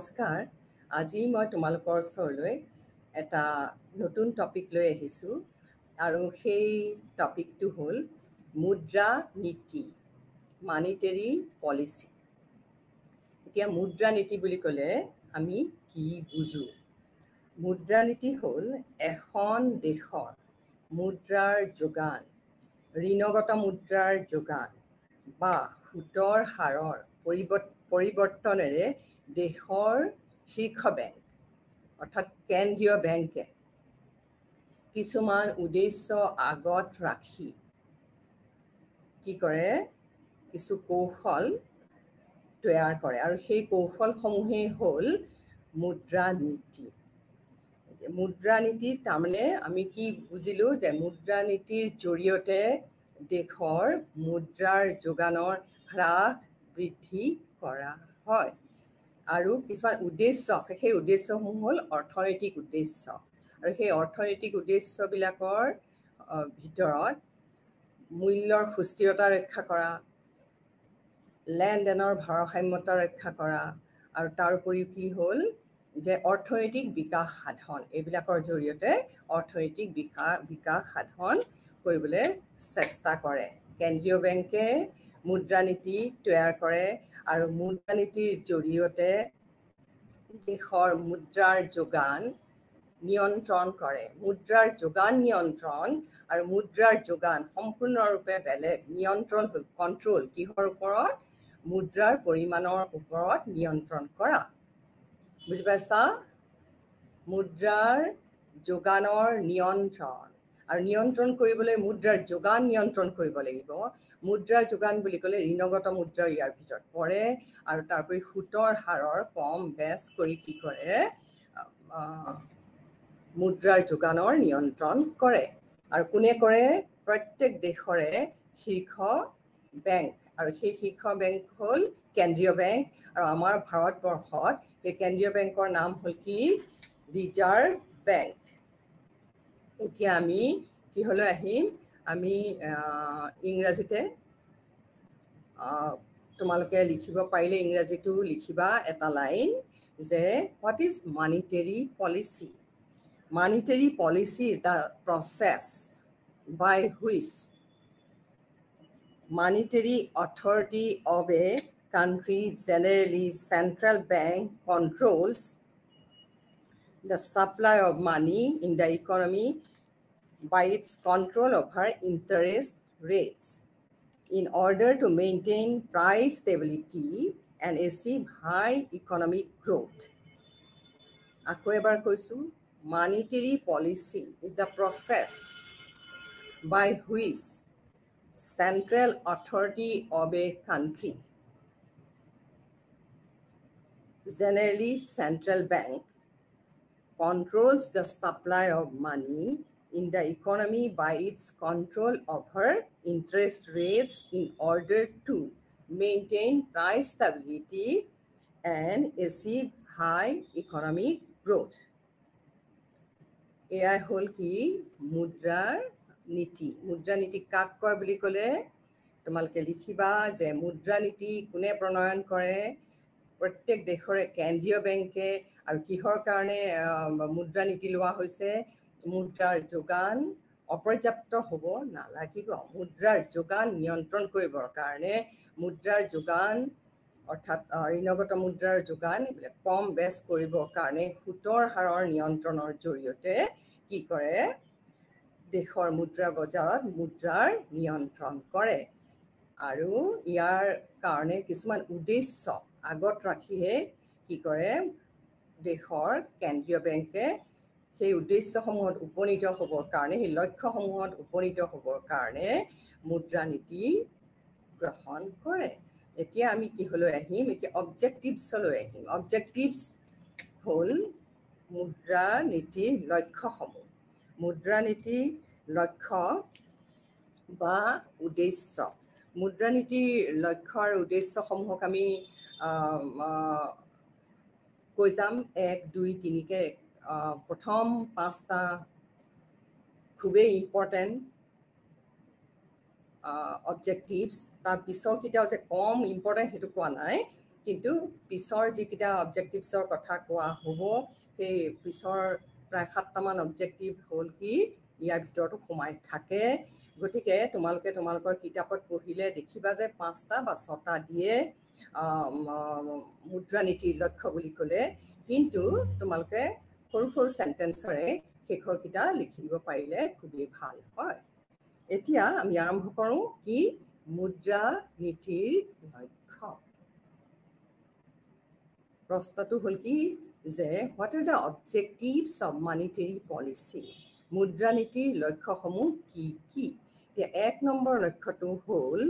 নমস্কাৰ আজি মই তোমালোকৰ ওচৰলৈ এটা নতুন টপিক লৈ আহিছো আৰু সেই টপিকটো হ'ল মুদ্ৰা নীতি মানিটাৰী পলিচি। এতিয়া মুদ্ৰা নীতি বুলি ক'লে আমি কি বুজো? মুদ্ৰা নীতি হ'ল এখন দেশৰ মুদ্ৰাৰ যোগান, ঋণগত মুদ্ৰাৰ যোগান বা সুতৰ হাৰৰ পৰিৱৰ্তনেৰে দেশৰ শীৰ্ষ বেংক অৰ্থাৎ কেন্দ্ৰীয় বেংকে কিছুমান উদ্দেশ্য আগত ৰাখি কি কৰে, কিছু কৌশল তৈয়াৰ কৰে আৰু সেই কৌশলসমূহেই হ'ল মুদ্ৰা নীতি। মুদ্ৰা নীতি তাৰমানে আমি কি বুজিলো যে মুদ্ৰা নীতিৰ জৰিয়তে দেশৰ মুদ্ৰাৰ যোগানৰ হ্ৰাস বৃদ্ধি কৰা হয় আৰু কিছুমান উদ্দেশ্য আছে, সেই উদ্দেশ্যসমূহ হ'ল অৰ্থনৈতিক উদ্দেশ্য আৰু সেই অৰ্থনৈতিক উদ্দেশ্যবিলাকৰ ভিতৰত মূল্যৰ সুস্থিৰতা ৰক্ষা কৰা, লেনদেনৰ ভাৰসাম্যতা ৰক্ষা কৰা আৰু তাৰ উপৰিও কি হ'ল যে অৰ্থনৈতিক বিকাশ সাধন, এইবিলাকৰ জৰিয়তে অৰ্থনৈতিক বিকাশ সাধন কৰিবলৈ চেষ্টা কৰে। কেন্দ্ৰীয় বেংকে মুদ্ৰা নীতি তৈয়াৰ কৰে আৰু মুদ্ৰা নীতিৰ জৰিয়তে দেশৰ মুদ্ৰাৰ যোগান নিয়ন্ত্ৰণ কৰে। মুদ্ৰাৰ যোগান নিয়ন্ত্ৰণ আৰু মুদ্ৰাৰ যোগান সম্পূৰ্ণৰূপে বেলেগ। নিয়ন্ত্ৰণ হ'ল কণ্ট্ৰল, কিহৰ ওপৰত? মুদ্ৰাৰ পৰিমাণৰ ওপৰত নিয়ন্ত্ৰণ কৰা। বুজি পাইছা? মুদ্ৰাৰ যোগানৰ নিয়ন্ত্ৰণ আৰু নিয়ন্ত্ৰণ কৰিবলৈ মুদ্ৰাৰ যোগান নিয়ন্ত্ৰণ কৰিব লাগিব। মুদ্ৰাৰ যোগান বুলি ক'লে ঋণগত মুদ্ৰা ইয়াৰ ভিতৰত পৰে আৰু তাৰোপৰি সুতৰ হাৰৰ কম বেছ কৰি কি কৰে, মুদ্ৰাৰ যোগানৰ নিয়ন্ত্ৰণ কৰে। আৰু কোনে কৰে? প্ৰত্যেক দেশৰে শীৰ্ষ বেংক, আৰু সেই শীৰ্ষ বেংক হ'ল কেন্দ্ৰীয় বেংক আৰু আমাৰ ভাৰতবৰ্ষত সেই কেন্দ্ৰীয় বেংকৰ নাম হ'ল কি? Reserve bank. এতিয়া আমি কিহলৈ আহিম? আমি ইংৰাজীতে তোমালোকে লিখিব পাৰিলে ইংৰাজীটো লিখিবা এটা লাইন যে what is monetary policy? Monetary policy is the process by which monetary authority of a country, generally central bank, controls the supply of money in the economy by its control over interest rates in order to maintain price stability and achieve high economic growth. আকৌ এবাৰ কৈছো, monetary policy is the process by which central authority of a country, generally central bank, controls the supply of money in the economy by its control over interest rates in order to maintain price stability and achieve high economic growth. এয়াই হ'ল কি? মুদ্ৰাৰ নীতি। মুদ্ৰা নীতি কাক কয় বুলি ক'লে তোমালোকে লিখিবা যে মুদ্ৰা নীতি কোনে প্ৰণয়ন কৰে? প্ৰত্যেক দেশৰে কেন্দ্ৰীয় বেংকে। আৰু কিহৰ কাৰণে মুদ্ৰা নীতি লোৱা হৈছে? মুদ্ৰাৰ যোগান অপৰ্যাপ্ত হ'ব নালাগিব। মুদ্ৰাৰ যোগান নিয়ন্ত্ৰণ কৰিবৰ কাৰণে মুদ্ৰাৰ যোগান অৰ্থাৎ ঋণগত মুদ্ৰাৰ যোগান এইবিলাক কম বেছ কৰিবৰ কাৰণে সুতৰ হাৰৰ নিয়ন্ত্ৰণৰ জৰিয়তে কি কৰে? দেশৰ মুদ্ৰা বজাৰত মুদ্ৰাৰ নিয়ন্ত্ৰণ কৰে আৰু ইয়াৰ কাৰণে কিছুমান উদ্দেশ্য আগত ৰাখিহে কি কৰে? দেশৰ কেন্দ্ৰীয় বেংকে সেই উদ্দেশ্যসমূহত উপনীত হ'বৰ কাৰণে, সেই লক্ষ্যসমূহত উপনীত হ'বৰ কাৰণে মুদ্ৰা নীতি গ্ৰহণ কৰে। এতিয়া আমি কিহলৈ আহিম? এতিয়া অবজেক্টিভছলৈ আহিম। অবজেক্টিভছ হ'ল মুদ্ৰা নীতিৰ লক্ষ্যসমূহ। মুদ্ৰা নীতিৰ লক্ষ্য বা উদ্দেশ্য। মুদ্ৰা নীতিৰ লক্ষ্য আৰু উদ্দেশ্যসমূহক আমি কৈ যাম 1, 2, 3কে। প্ৰথম 5টা খুবেই ইম্পৰ্টেণ্ট অবজেক্টিভছ, তাৰ পিছৰ কেইটাও যে কম ইম্পৰ্টেণ্ট সেইটো কোৱা নাই। কিন্তু পিছৰ যিকেইটা অবজেক্টিভছৰ কথা কোৱা হ'ব সেই পিছৰ প্ৰায় 7টামান অবজেক্টিভ হ'ল কি ইয়াৰ ভিতৰতো সোমাই থাকে গতিকে তোমালোকে তোমালোকৰ কিতাপত পঢ়িলে দেখিবা যে 5টা বা 6টা দিয়ে মুদ্ৰানীতিৰ লক্ষ্য বুলি ক'লে কিন্তু তোমালোকে সৰু সৰু সেন্টেন্সৰে শেষৰ কিটা লিখি দিব পাৰিলে খুবেই ভাল হয় এতিয়া আমি আৰম্ভ কৰোঁ কি মুদ্ৰানীতিৰ লক্ষ্য প্ৰশ্নটো হ'ল কি যে what are the objectives of monetary policy মুদ্ৰানীতিৰ লক্ষ্যসমূহ কি কি এতিয়া 1 নম্বৰ লক্ষ্যটো হ'ল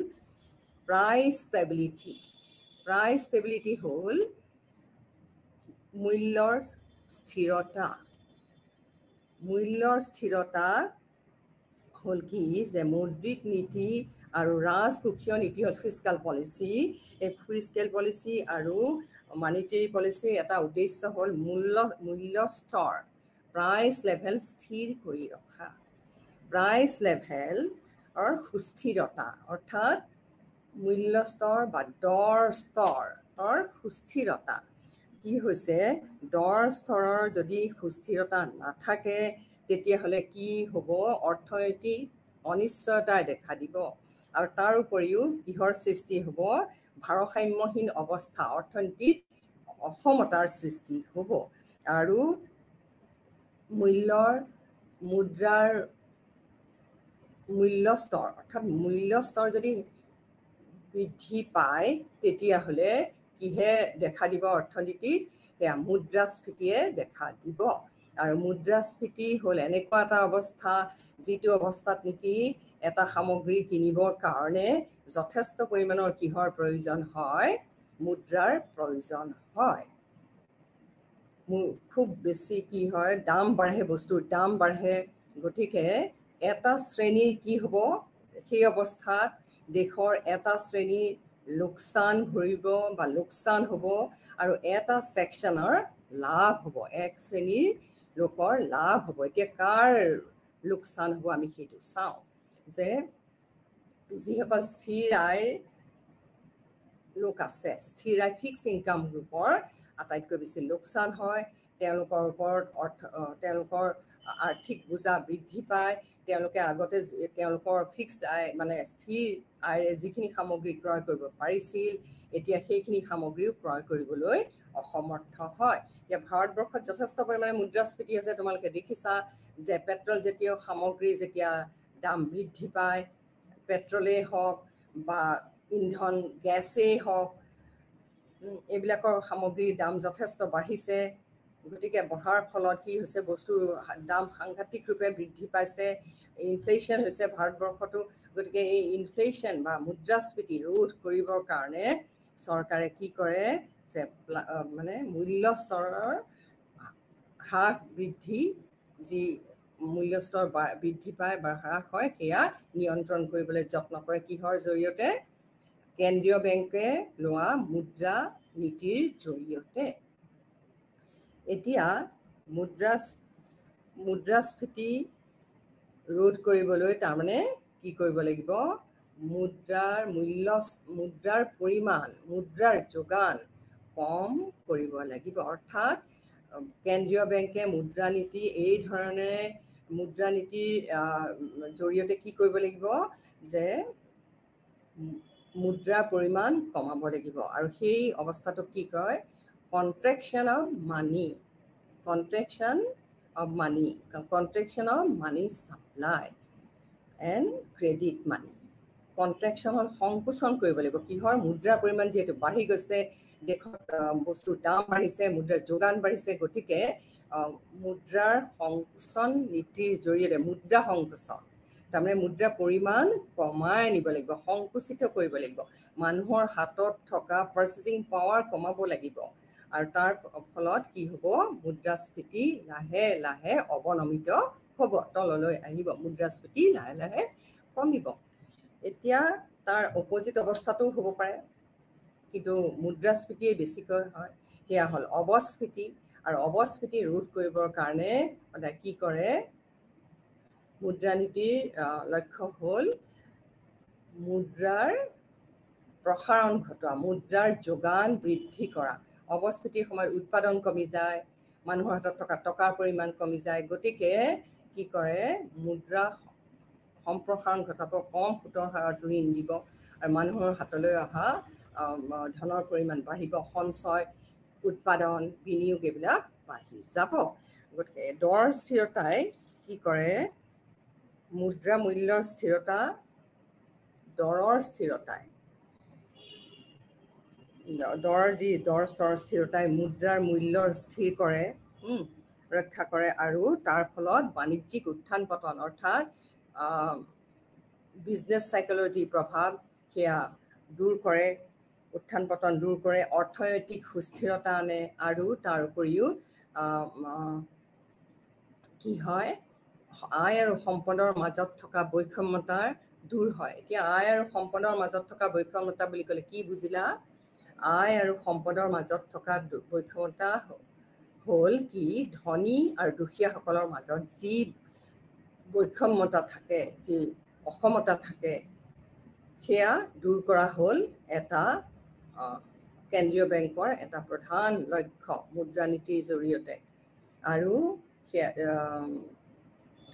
price stability হ'ল মূল্যৰ স্থিৰতা হ'ল কি যে মৌদ্ৰিক নীতি আৰু ৰাজকোষীয় নীতি হ'ল ফিস্কেল পলিচি এই ফিস্কেল পলিচি আৰু মনিটাৰী পলিচিৰ এটা উদ্দেশ্য হ'ল মূল্য স্তৰ প্ৰাইচ লেভেল স্থিৰ কৰি ৰখা প্ৰাইচ লেভেলৰ সুস্থিৰতা অৰ্থাৎ মূল্য স্তৰ বা দৰ স্তৰৰ সুস্থিৰতা কি হৈছে দৰ স্তৰৰ যদি সুস্থিৰতা নাথাকে তেতিয়াহ'লে কি হ'ব অৰ্থনৈতিক অনিশ্চয়তা দেখা দিব আৰু তাৰ উপৰিও কিহৰ সৃষ্টি হ'ব ভাৰসাম্যহীন অৱস্থা অৰ্থনৈতিক অসমতাৰ সৃষ্টি হ'ব আৰু মুদ্ৰাৰ মূল্য স্তৰ অৰ্থাৎ মূল্য স্তৰ যদি বৃদ্ধি পায় তেতিয়াহ'লে কিহে দেখা দিব অৰ্থনীতিত সেয়া মুদ্ৰাস্ফীতিয়ে দেখা দিব আৰু মুদ্ৰাস্ফীতি হ'ল এনেকুৱা এটা অৱস্থা যিটো অৱস্থাত নেকি এটা সামগ্ৰী কিনিবৰ কাৰণে যথেষ্ট পৰিমাণৰ কিহৰ প্ৰয়োজন হয় মুদ্ৰাৰ প্ৰয়োজন হয় খুব বেছি কি হয় দাম বাঢ়ে বস্তুৰ দাম বাঢ়ে গতিকে এটা শ্ৰেণীৰ কি হ'ব সেই অৱস্থাত দেশৰ এটা শ্ৰেণী লোকচান ভৰিব বা লোকচান হ'ব আৰু এটা সেকশনৰ লাভ হ'ব এক শ্ৰেণীৰ লোকৰ লাভ হ'ব এতিয়া কাৰ লোকচান হ'ব আমি সেইটো চাওঁ যে যিসকল স্থিৰ আয় লোক আছে স্থিৰ আয় ফিক্সড ইনকাম গ্ৰুপৰ আটাইতকৈ বেছি লোকচান হয় তেওঁলোকৰ ওপৰত তেওঁলোকৰ আৰ্থিক বোজা বৃদ্ধি পায় তেওঁলোকে আগতে তেওঁলোকৰ ফিক্সড আয় মানে স্থিৰ আয়েৰে যিখিনি সামগ্ৰী ক্ৰয় কৰিব পাৰিছিল এতিয়া সেইখিনি সামগ্ৰীও ক্ৰয় কৰিবলৈ অসমৰ্থ হয় এতিয়া ভাৰতবৰ্ষত যথেষ্ট পৰিমাণে মুদ্ৰাস্ফীতি আছে তোমালোকে দেখিছা যে পেট্ৰল জাতীয় সামগ্ৰী যেতিয়া দাম বৃদ্ধি পায় পেট্ৰলেই হওক বা ইন্ধন গেছেই হওক এইবিলাকৰ সামগ্ৰীৰ দাম যথেষ্ট বাঢ়িছে গতিকে বঢ়াৰ ফলত কি হৈছে বস্তুৰ দাম সাংঘাতিক ৰূপে বৃদ্ধি পাইছে ইনফ্লেশ্যন হৈছে ভাৰতবৰ্ষতো গতিকে এই ইনফ্লেশ্যন বা মুদ্ৰাস্ফীতি ৰোধ কৰিবৰ কাৰণে চৰকাৰে কি কৰে যে মানে মূল্য স্তৰৰ হ্ৰাস বৃদ্ধি যি মূল্য স্তৰ বৃদ্ধি পায় বা হ্ৰাস হয় সেয়া নিয়ন্ত্ৰণ কৰিবলৈ যত্ন কৰে কিহৰ জৰিয়তে কেন্দ্ৰীয় বেংকে লোৱা মুদ্ৰা নীতিৰ জৰিয়তে এতিয়া মুদ্ৰাস্ফীতি ৰোধ কৰিবলৈ তাৰমানে কি কৰিব লাগিব মুদ্ৰাৰ পৰিমাণ মুদ্ৰাৰ যোগান কম কৰিব লাগিব অৰ্থাৎ কেন্দ্ৰীয় বেংকে মুদ্ৰানীতি এই ধৰণে মুদ্ৰানীতিৰ জৰিয়তে কি কৰিব লাগিব যে মুদ্ৰাৰ পৰিমাণ কমাব লাগিব আৰু সেই অৱস্থাটোক কি কয় contraction of money supply and credit money contraction হ'ল সংকোচন কৰিব লাগিব কিহৰ মুদ্ৰাৰ পৰিমাণ যেহেতু বাঢ়ি গৈছে দেশত বস্তুৰ দাম বাঢ়িছে মুদ্ৰাৰ যোগান বাঢ়িছে গতিকে মুদ্ৰাৰ সংকোচন নীতিৰ জৰিয়তে মুদ্ৰা সংকোচন তাৰমানে মুদ্ৰাৰ পৰিমাণ কমাই আনিব লাগিব সংকুচিত কৰিব লাগিব মানুহৰ হাতত থকা পাৰ্চেচিং পাৱাৰ কমাব লাগিব আৰু তাৰ ফলত কি হ'ব মুদ্ৰাস্ফীতি লাহে লাহে অৱনমিত হ'ব তললৈ আহিব মুদ্ৰাস্ফীতি লাহে লাহে কমিব এতিয়া তাৰ অপজিট অৱস্থাটো হ'ব পাৰে কিন্তু মুদ্ৰাস্ফীতিয়ে বেছিকৈ হয় সেয়া হ'ল অৱস্ফীতি আৰু অৱস্ফীতি ৰোধ কৰিবৰ কাৰণে সদায় কি কৰে মুদ্ৰানীতিৰ লক্ষ্য হ'ল মুদ্ৰাৰ প্ৰসাৰণ ঘটোৱা, মুদ্ৰাৰ যোগান বৃদ্ধি কৰা। অৱস্ফীতিৰ সময়ত উৎপাদন কমি যায়, মানুহৰ হাতত থকা টকাৰ পৰিমাণ কমি যায়, গতিকে কি কৰে মুদ্ৰা সম্প্ৰসাৰণ ঘটাব, কম সুতৰ হাৰত ঋণ দিব আৰু মানুহৰ হাতলৈ অহা ধনৰ পৰিমাণ বাঢ়িব, সঞ্চয় উৎপাদন বিনিয়োগ এইবিলাক বাঢ়ি যাব। গতিকে দৰ স্থিৰতাই কি কৰে, মুদ্ৰা মূল্যৰ স্থিৰতা, দৰৰ স্থিৰতাই, দৰ স্তৰ স্থিৰতাই মুদ্ৰাৰ মূল্য স্থিৰ কৰে, ৰক্ষা কৰে আৰু তাৰ ফলত বাণিজ্যিক উত্থান পতন অৰ্থাৎ বিজনেছ চাইকলজি প্ৰভাৱ সেয়া দূৰ কৰে, উত্থান পতন দূৰ কৰে, অৰ্থনৈতিক সুস্থিৰতা আনে আৰু তাৰ উপৰিও কি হয়, আয় আৰু সম্পদৰ মাজত থকা বৈষম্যতা দূৰ হয়। এতিয়া আয় আৰু সম্পদৰ মাজত থকা বৈষম্যতা বুলি ক'লে কি বুজিলা? আয় আৰু সম্পদৰ মাজত থকা বৈষম্যতা হ'ল কি, ধনী আৰু দুখীয়াসকলৰ মাজত যি বৈষম্যতা থাকে, যি অসমতা থাকে, সেয়া দূৰ কৰা হ'ল এটা কেন্দ্ৰীয় বেংকৰ এটা প্ৰধান লক্ষ্য মুদ্ৰানীতিৰ জৰিয়তে। আৰু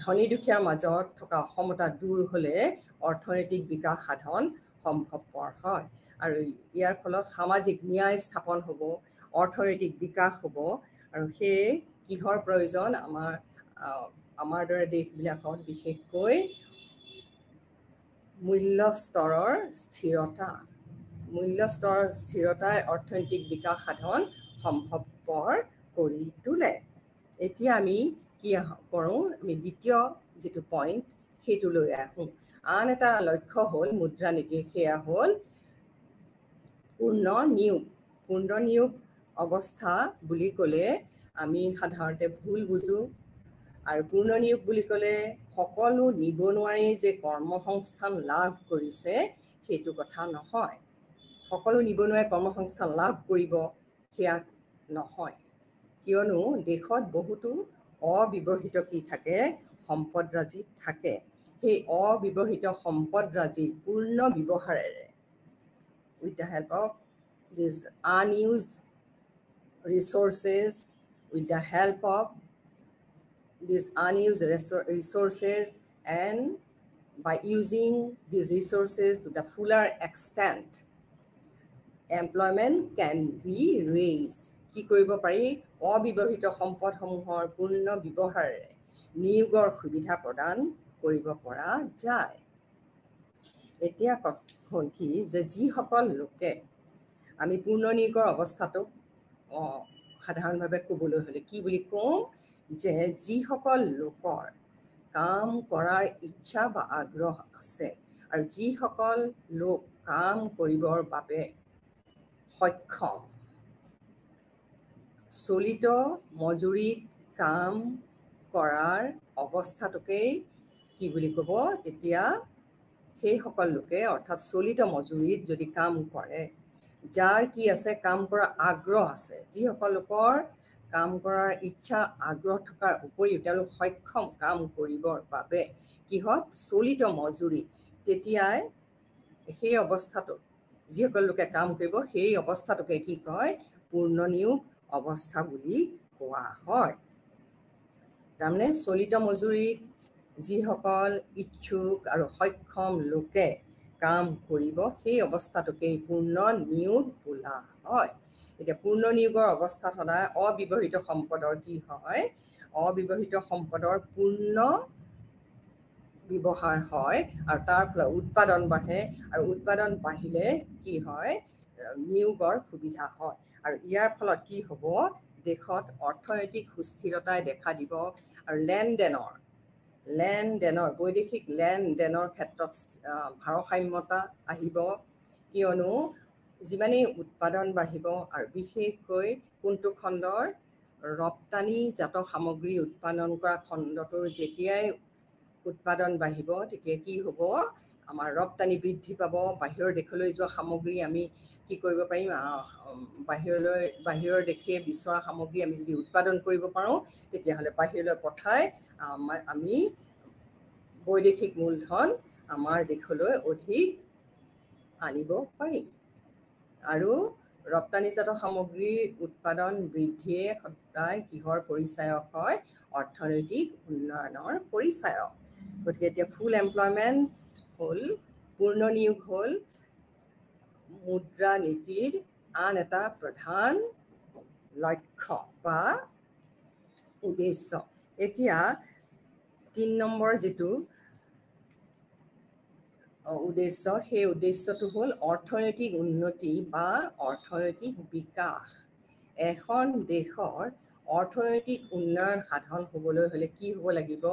ধনী দুখীয়াৰ মাজত থকা অসমতা দূৰ হ'লে অৰ্থনৈতিক বিকাশ সাধন সম্ভৱপৰ হয় আৰু ইয়াৰ ফলত সামাজিক ন্যায় স্থাপন হ'ব, অৰ্থনৈতিক বিকাশ হ'ব। আৰু সেয়ে কিহৰ প্ৰয়োজন, আমাৰ দৰে দেশবিলাকত বিশেষকৈ মূল্য স্তৰৰ স্থিৰতা, মূল্য স্তৰৰ স্থিৰতাই অৰ্থনৈতিক বিকাশ সাধন সম্ভৱপৰ কৰি তোলে। এতিয়া আমি কি কৰোঁ, আমি দ্বিতীয় যিটো পইণ্ট সেইটোলৈ আহোঁ। আন এটা লক্ষ্য হ'ল মুদ্ৰানীতিৰ, সেয়া হ'ল পূৰ্ণ নিয়োগ। পূৰ্ণ নিয়োগ অৱস্থা বুলি ক'লে আমি সাধাৰণতে ভুল বুজোঁ। আৰু পূৰ্ণ নিয়োগ বুলি ক'লে সকলো নিবনুৱাই যে কৰ্মসংস্থান লাভ কৰিছে সেইটো কথা নহয়। সকলো নিবনুৱাই কৰ্মসংস্থান লাভ কৰিব সেয়া নহয়, কিয়নো দেশত বহুতো অব্যৱহৃত কি থাকে, সম্পদৰাজি থাকে। সেই অব্যৱহৃত সম্পদৰাজিৰ পূৰ্ণ ব্যৱহাৰেৰে with the help of these unused resources, with the help of these unused resources and by using these resources to the fuller extent, employment can be raised. কি কৰিব পাৰি, অব্যৱহৃত সম্পদসমূহৰ পূৰ্ণ ব্যৱহাৰেৰে নিয়োগৰ সুবিধা প্ৰদান কৰিব পৰা যায়। এতিয়া হ'ল কি যে যিসকল লোকে, আমি পূৰ্ণ নিয়োগৰ অৱস্থাটোক সাধাৰণভাৱে ক'বলৈ হ'লে কি বুলি কওঁ, যে যিসকল লোকৰ কাম কৰাৰ ইচ্ছা বা আগ্ৰহ আছে আৰু যিসকল লোক কাম কৰিবৰ বাবে সক্ষম, চলিত মজুৰিত কাম কৰাৰ অৱস্থাটোকেই কি বুলি ক'ব, তেতিয়া সেইসকল লোকে অৰ্থাৎ চলিত মজুৰিত যদি কাম কৰে, যাৰ কি আছে, কাম কৰাৰ আগ্ৰহ আছে, যিসকল লোকৰ কাম কৰাৰ ইচ্ছা আগ্ৰহ থকাৰ উপৰিও তেওঁলোক সক্ষম কাম কৰিবৰ বাবে কিহত, চলিত মজুৰি, তেতিয়াই সেই অৱস্থাটোত যিসকল লোকে কাম কৰিব সেই অৱস্থাটোকে কি কয়, পূৰ্ণ নিয়োগ অৱস্থা বুলি কোৱা হয়। তাৰমানে চলিত মজুৰিত যিসকল ইচ্ছুক আৰু সক্ষম লোকে কাম কৰিব সেই অৱস্থাটোকেই পূৰ্ণ নিয়োগ বোলা হয়। এতিয়া পূৰ্ণ নিয়োগৰ অৱস্থাত সদায় অব্যৱহৃত সম্পদৰ কি হয়, অব্যৱহৃত সম্পদৰ পূৰ্ণ ব্যৱহাৰ হয় আৰু তাৰ ফলত উৎপাদন বাঢ়ে আৰু উৎপাদন বাঢ়িলে কি হয়, নিয়োগৰ সুবিধা হয় আৰু ইয়াৰ ফলত কি হ'ব, দেশত অৰ্থনৈতিক সুস্থিৰতাই দেখা দিব আৰু লেনদেনৰ বৈদেশিক লেনদেনৰ ক্ষেত্ৰত ভাৰসাম্যতা আহিব, কিয়নো যিমানেই উৎপাদন বাঢ়িব আৰু বিশেষকৈ কোনটো খণ্ডৰ, ৰপ্তানিজাত সামগ্ৰী উৎপাদন কৰা খণ্ডটোৰ যেতিয়াই উৎপাদন বাঢ়িব তেতিয়া কি হ'ব, আমাৰ ৰপ্তানি বৃদ্ধি পাব, বাহিৰৰ দেশলৈ যোৱা সামগ্ৰী আমি কি কৰিব পাৰিম, বাহিৰৰ দেশে বিচৰা সামগ্ৰী আমি যদি উৎপাদন কৰিব পাৰোঁ তেতিয়াহ'লে বাহিৰলৈ পঠাই আমি বৈদেশিক মূলধন আমাৰ দেশলৈ অধিক আনিব পাৰিম। আৰু ৰপ্তানিজাত সামগ্ৰীৰ উৎপাদন বৃদ্ধিয়ে সদায় কিহৰ পৰিচায়ক হয়? অৰ্থনৈতিক উন্নয়নৰ পৰিচায়ক। গতিকে এতিয়া ফুল এমপ্লয়মেণ্ট হ'ল, পূৰ্ণ নিয়োগ হ'ল মুদ্ৰা নীতিৰ আন এটা প্ৰধান লক্ষ্য বা উদ্দেশ্য। এতিয়া ৩ নম্বৰ যিটো উদ্দেশ্য, সেই উদ্দেশ্যটো হ'ল অৰ্থনৈতিক উন্নতি বা অৰ্থনৈতিক বিকাশ। এখন দেশৰ অৰ্থনৈতিক উন্নয়ন সাধন হ'বলৈ হ'লে কি হ'ব লাগিব?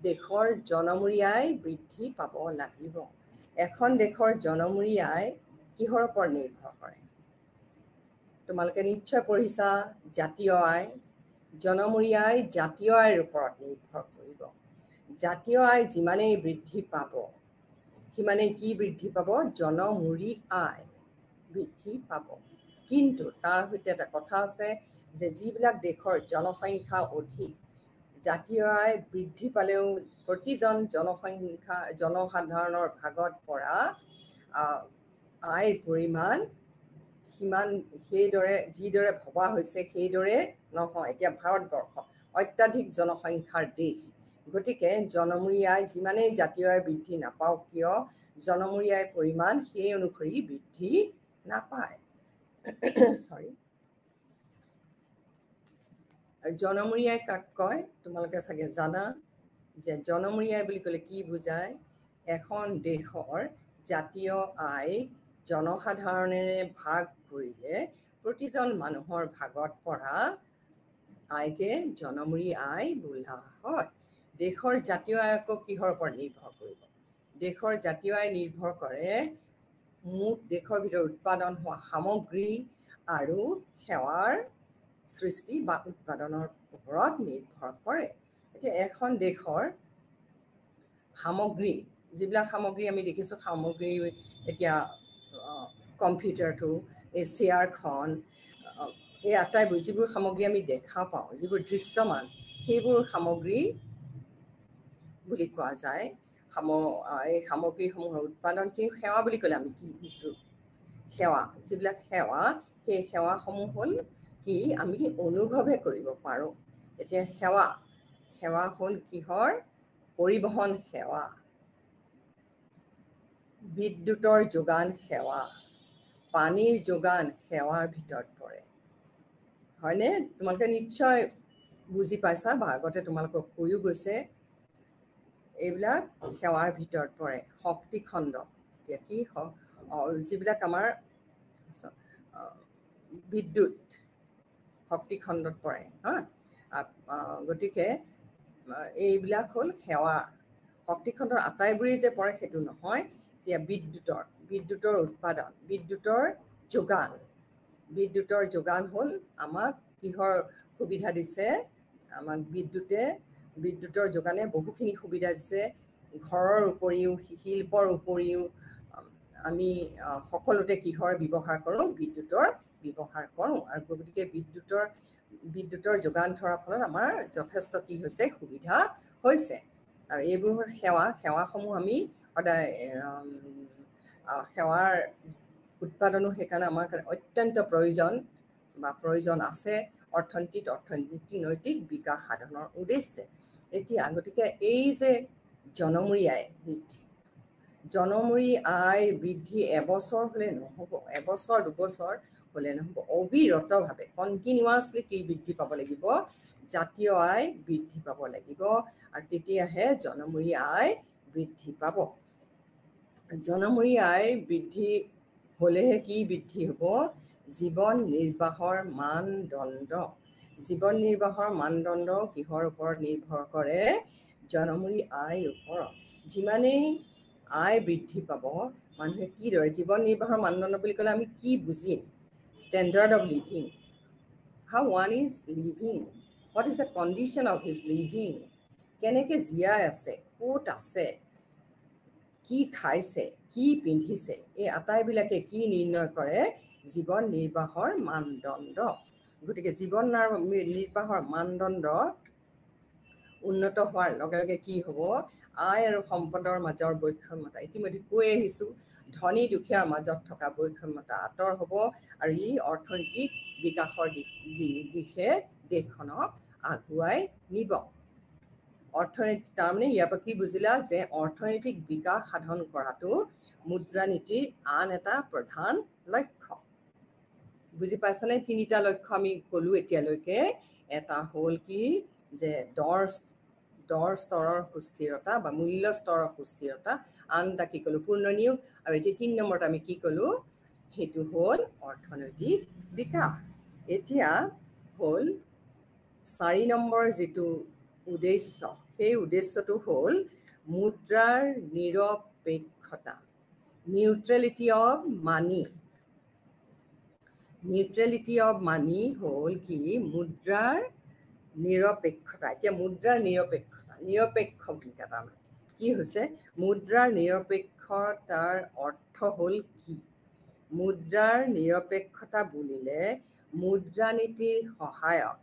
দেশৰ জনমূৰি আয় বৃদ্ধি পাব লাগিব। এখন দেশৰ জনমূৰি আয় কিহৰ ওপৰত নিৰ্ভৰ কৰে? তোমালোকে নিশ্চয় পঢ়িছা জাতীয় আয়। জনমূৰি আয় জাতীয় আয়ৰ ওপৰত নিৰ্ভৰ কৰিব। জাতীয় আয় যিমানেই বৃদ্ধি পাব সিমানেই কি বৃদ্ধি পাব? জনমূৰি আয় বৃদ্ধি পাব। কিন্তু তাৰ সৈতে এটা কথা আছে যে যিবিলাক দেশৰ জনসংখ্যা অধিক, জাতীয় আয় বৃদ্ধি পালেও প্ৰতিজন জনসাধাৰণৰ ভাগত পৰা আয়ৰ পৰিমাণ সেইদৰে যিদৰে ভবা হৈছে সেইদৰে নহয়। এতিয়া ভাৰতবৰ্ষ অত্যাধিক জনসংখ্যাৰ দেশ, গতিকে জনমূৰি আয় যিমানেই জাতীয় আয় বৃদ্ধি নাপাওক কিয়, জনমূৰি আয়ৰ পৰিমাণ সেই অনুসৰি বৃদ্ধি নাপায়। জনমূৰি আয় কাক কয়? তোমালোকে চাগে জানা যে জনমূৰি আয় বুলি ক'লে কি বুজায়? এখন দেশৰ জাতীয় আয় জনসাধাৰণেৰে ভাগ কৰিলে প্ৰতিজন মানুহৰ ভাগত পৰা আয়কে জনমূৰি আয় বোলা হয়। দেশৰ জাতীয় আয় আকৌ কিহৰ ওপৰত নিৰ্ভৰ কৰিব? দেশৰ জাতীয় আয় নিৰ্ভৰ কৰে মুঠ দেশৰ ভিতৰত উৎপাদন হোৱা সামগ্ৰী আৰু সেৱাৰ সৃষ্টি বা উৎপাদনৰ ওপৰত নিৰ্ভৰ কৰে। এতিয়া এখন দেশৰ সামগ্ৰী, যিবিলাক সামগ্ৰী আমি দেখিছোঁ, সামগ্ৰী এতিয়া কম্পিউটাৰটো, এই চেয়াৰখন, এই আটাইবোৰ যিবোৰ সামগ্ৰী আমি দেখা পাওঁ, যিবোৰ দৃশ্যমান, সেইবোৰ সামগ্ৰী বুলি কোৱা যায়। এই সামগ্ৰীসমূহৰ উৎপাদন। কিন্তু সেৱা বুলি ক'লে আমি কি বুজোঁ? সেৱা, যিবিলাক সেৱা, সেই সেৱাসমূহ হ'ল কি আমি অনুভৱে কৰিব পাৰোঁ। এতিয়া সেৱা হ'ল কিহৰ? পৰিবহণ সেৱা, বিদ্যুতৰ যোগান সেৱা, পানীৰ যোগান সেৱাৰ ভিতৰত পৰে। হয়নে? তোমালোকে নিশ্চয় বুজি পাইছা বা আগতে তোমালোকক কৈও গৈছে, এইবিলাক সেৱাৰ ভিতৰত পৰে। শক্তি খণ্ড, এতিয়া কি যিবিলাক আমাৰ বিদ্যুৎ শক্তি খণ্ডত পৰে। গতিকে এইবিলাক হ'ল সেৱা। শক্তি খণ্ডৰ আটাইবোৰেই যে পৰে সেইটো নহয়। এতিয়া বিদ্যুতৰ উৎপাদন, বিদ্যুতৰ যোগান হ'ল আমাক কিহৰ সুবিধা দিছে? আমাক বিদ্যুতৰ যোগানে বহুখিনি সুবিধা দিছে। ঘৰৰ উপৰিও, শিল্পৰ উপৰিও আমি সকলোতে কিহৰ ব্যৱহাৰ কৰোঁ? বিদ্যুতৰ ব্যৱহাৰ কৰোঁ। আৰু গতিকে বিদ্যুতৰ যোগান ধৰাৰ ফলত আমাৰ যথেষ্ট কি হৈছে? সুবিধা হৈছে। আৰু এইবোৰ সেৱাসমূহ আমি সদায় সেৱাৰ উৎপাদনো সেইকাৰণে আমাৰ কাৰণে অত্যন্ত প্ৰয়োজন আছে অৰ্থনৈতিক বিকাশ সাধনৰ উদ্দেশ্যে। এতিয়া গতিকে এই যে জনমূৰি আয় বৃদ্ধি এবছৰ হ'লে নহ'ব, এবছৰ দুবছৰ হ'লে নহ'ব, অবিৰতভাৱে কণ্টিনিউৱাছলি কি বৃদ্ধি পাব লাগিব? জাতীয় আয় বৃদ্ধি পাব লাগিব। আৰু তেতিয়াহে জনমূৰি আয় বৃদ্ধি পাব। জনমূৰি আয় বৃদ্ধি হ'লেহে কি বৃদ্ধি হ'ব? জীৱন নিৰ্বাহৰ মানদণ্ড কিহৰ ওপৰত নিৰ্ভৰ কৰে? জনমূৰি আয়ৰ ওপৰত। যিমানেই আয় বৃদ্ধি পাব, মানুহে কিদৰে জীৱন নিৰ্বাহৰ মানদণ্ড বুলি ক'লে আমি কি বুজিম? Standard of living, how one is living, what is the condition of his living, কেনেকৈ জীয়াই আছে, ক'ত আছে, কি খাইছে, কি পিন্ধিছে, এই আটাইবিলাকে কি নিৰ্ণয় কৰে? জীৱন নিৰ্বাহৰ মানদণ্ড। গতিকে জীৱন নিৰ্বাহৰ মানদণ্ড উন্নত হোৱাৰ লগে লগে কি হ'ব আয় আৰু সম্পদৰ মাজৰ বৈষম্যতা ইতিমধ্যে কৈ আহিছোঁ ধনী দুখীয়াৰ মাজত থকা বৈষম্যতা আঁতৰ হ'ব আৰু ই অৰ্থনৈতিক বিকাশৰ দিশে দেশখনক আগুৱাই নিব অৰ্থনীতি তাৰমানে ইয়াৰ পৰা কি বুজিলা যে অৰ্থনৈতিক বিকাশ সাধন কৰাটো মুদ্ৰানীতিৰ আন এটা প্ৰধান লক্ষ্য বুজি পাইছানে তিনিটা লক্ষ্য আমি ক'লো এতিয়ালৈকে এটা হ'ল কি যে দৰ স্তৰৰ সুস্থিৰতা বা মূল্য স্তৰৰ সুস্থিৰতা আন এটা কি ক'লো পূৰ্ণ নিয়োগ আৰু এতিয়া ৩ নম্বৰত আমি কি ক'লো সেইটো হ'ল অৰ্থনৈতিক বিকাশ এতিয়া হ'ল 4 নম্বৰ যিটো উদ্দেশ্য সেই উদ্দেশ্যটো হ'ল মুদ্ৰাৰ নিৰপেক্ষতা neutrality of money neutrality of money হ'ল কি মুদ্ৰাৰ নিৰপেক্ষতা এতিয়া মুদ্ৰাৰ নিৰপেক্ষ ভূমিকা তাৰমানে কি হৈছে মুদ্ৰাৰ নিৰপেক্ষতাৰ অৰ্থ হ'ল কি মুদ্ৰাৰ নিৰপেক্ষতা বুলিলে মুদ্ৰানীতিৰ সহায়ত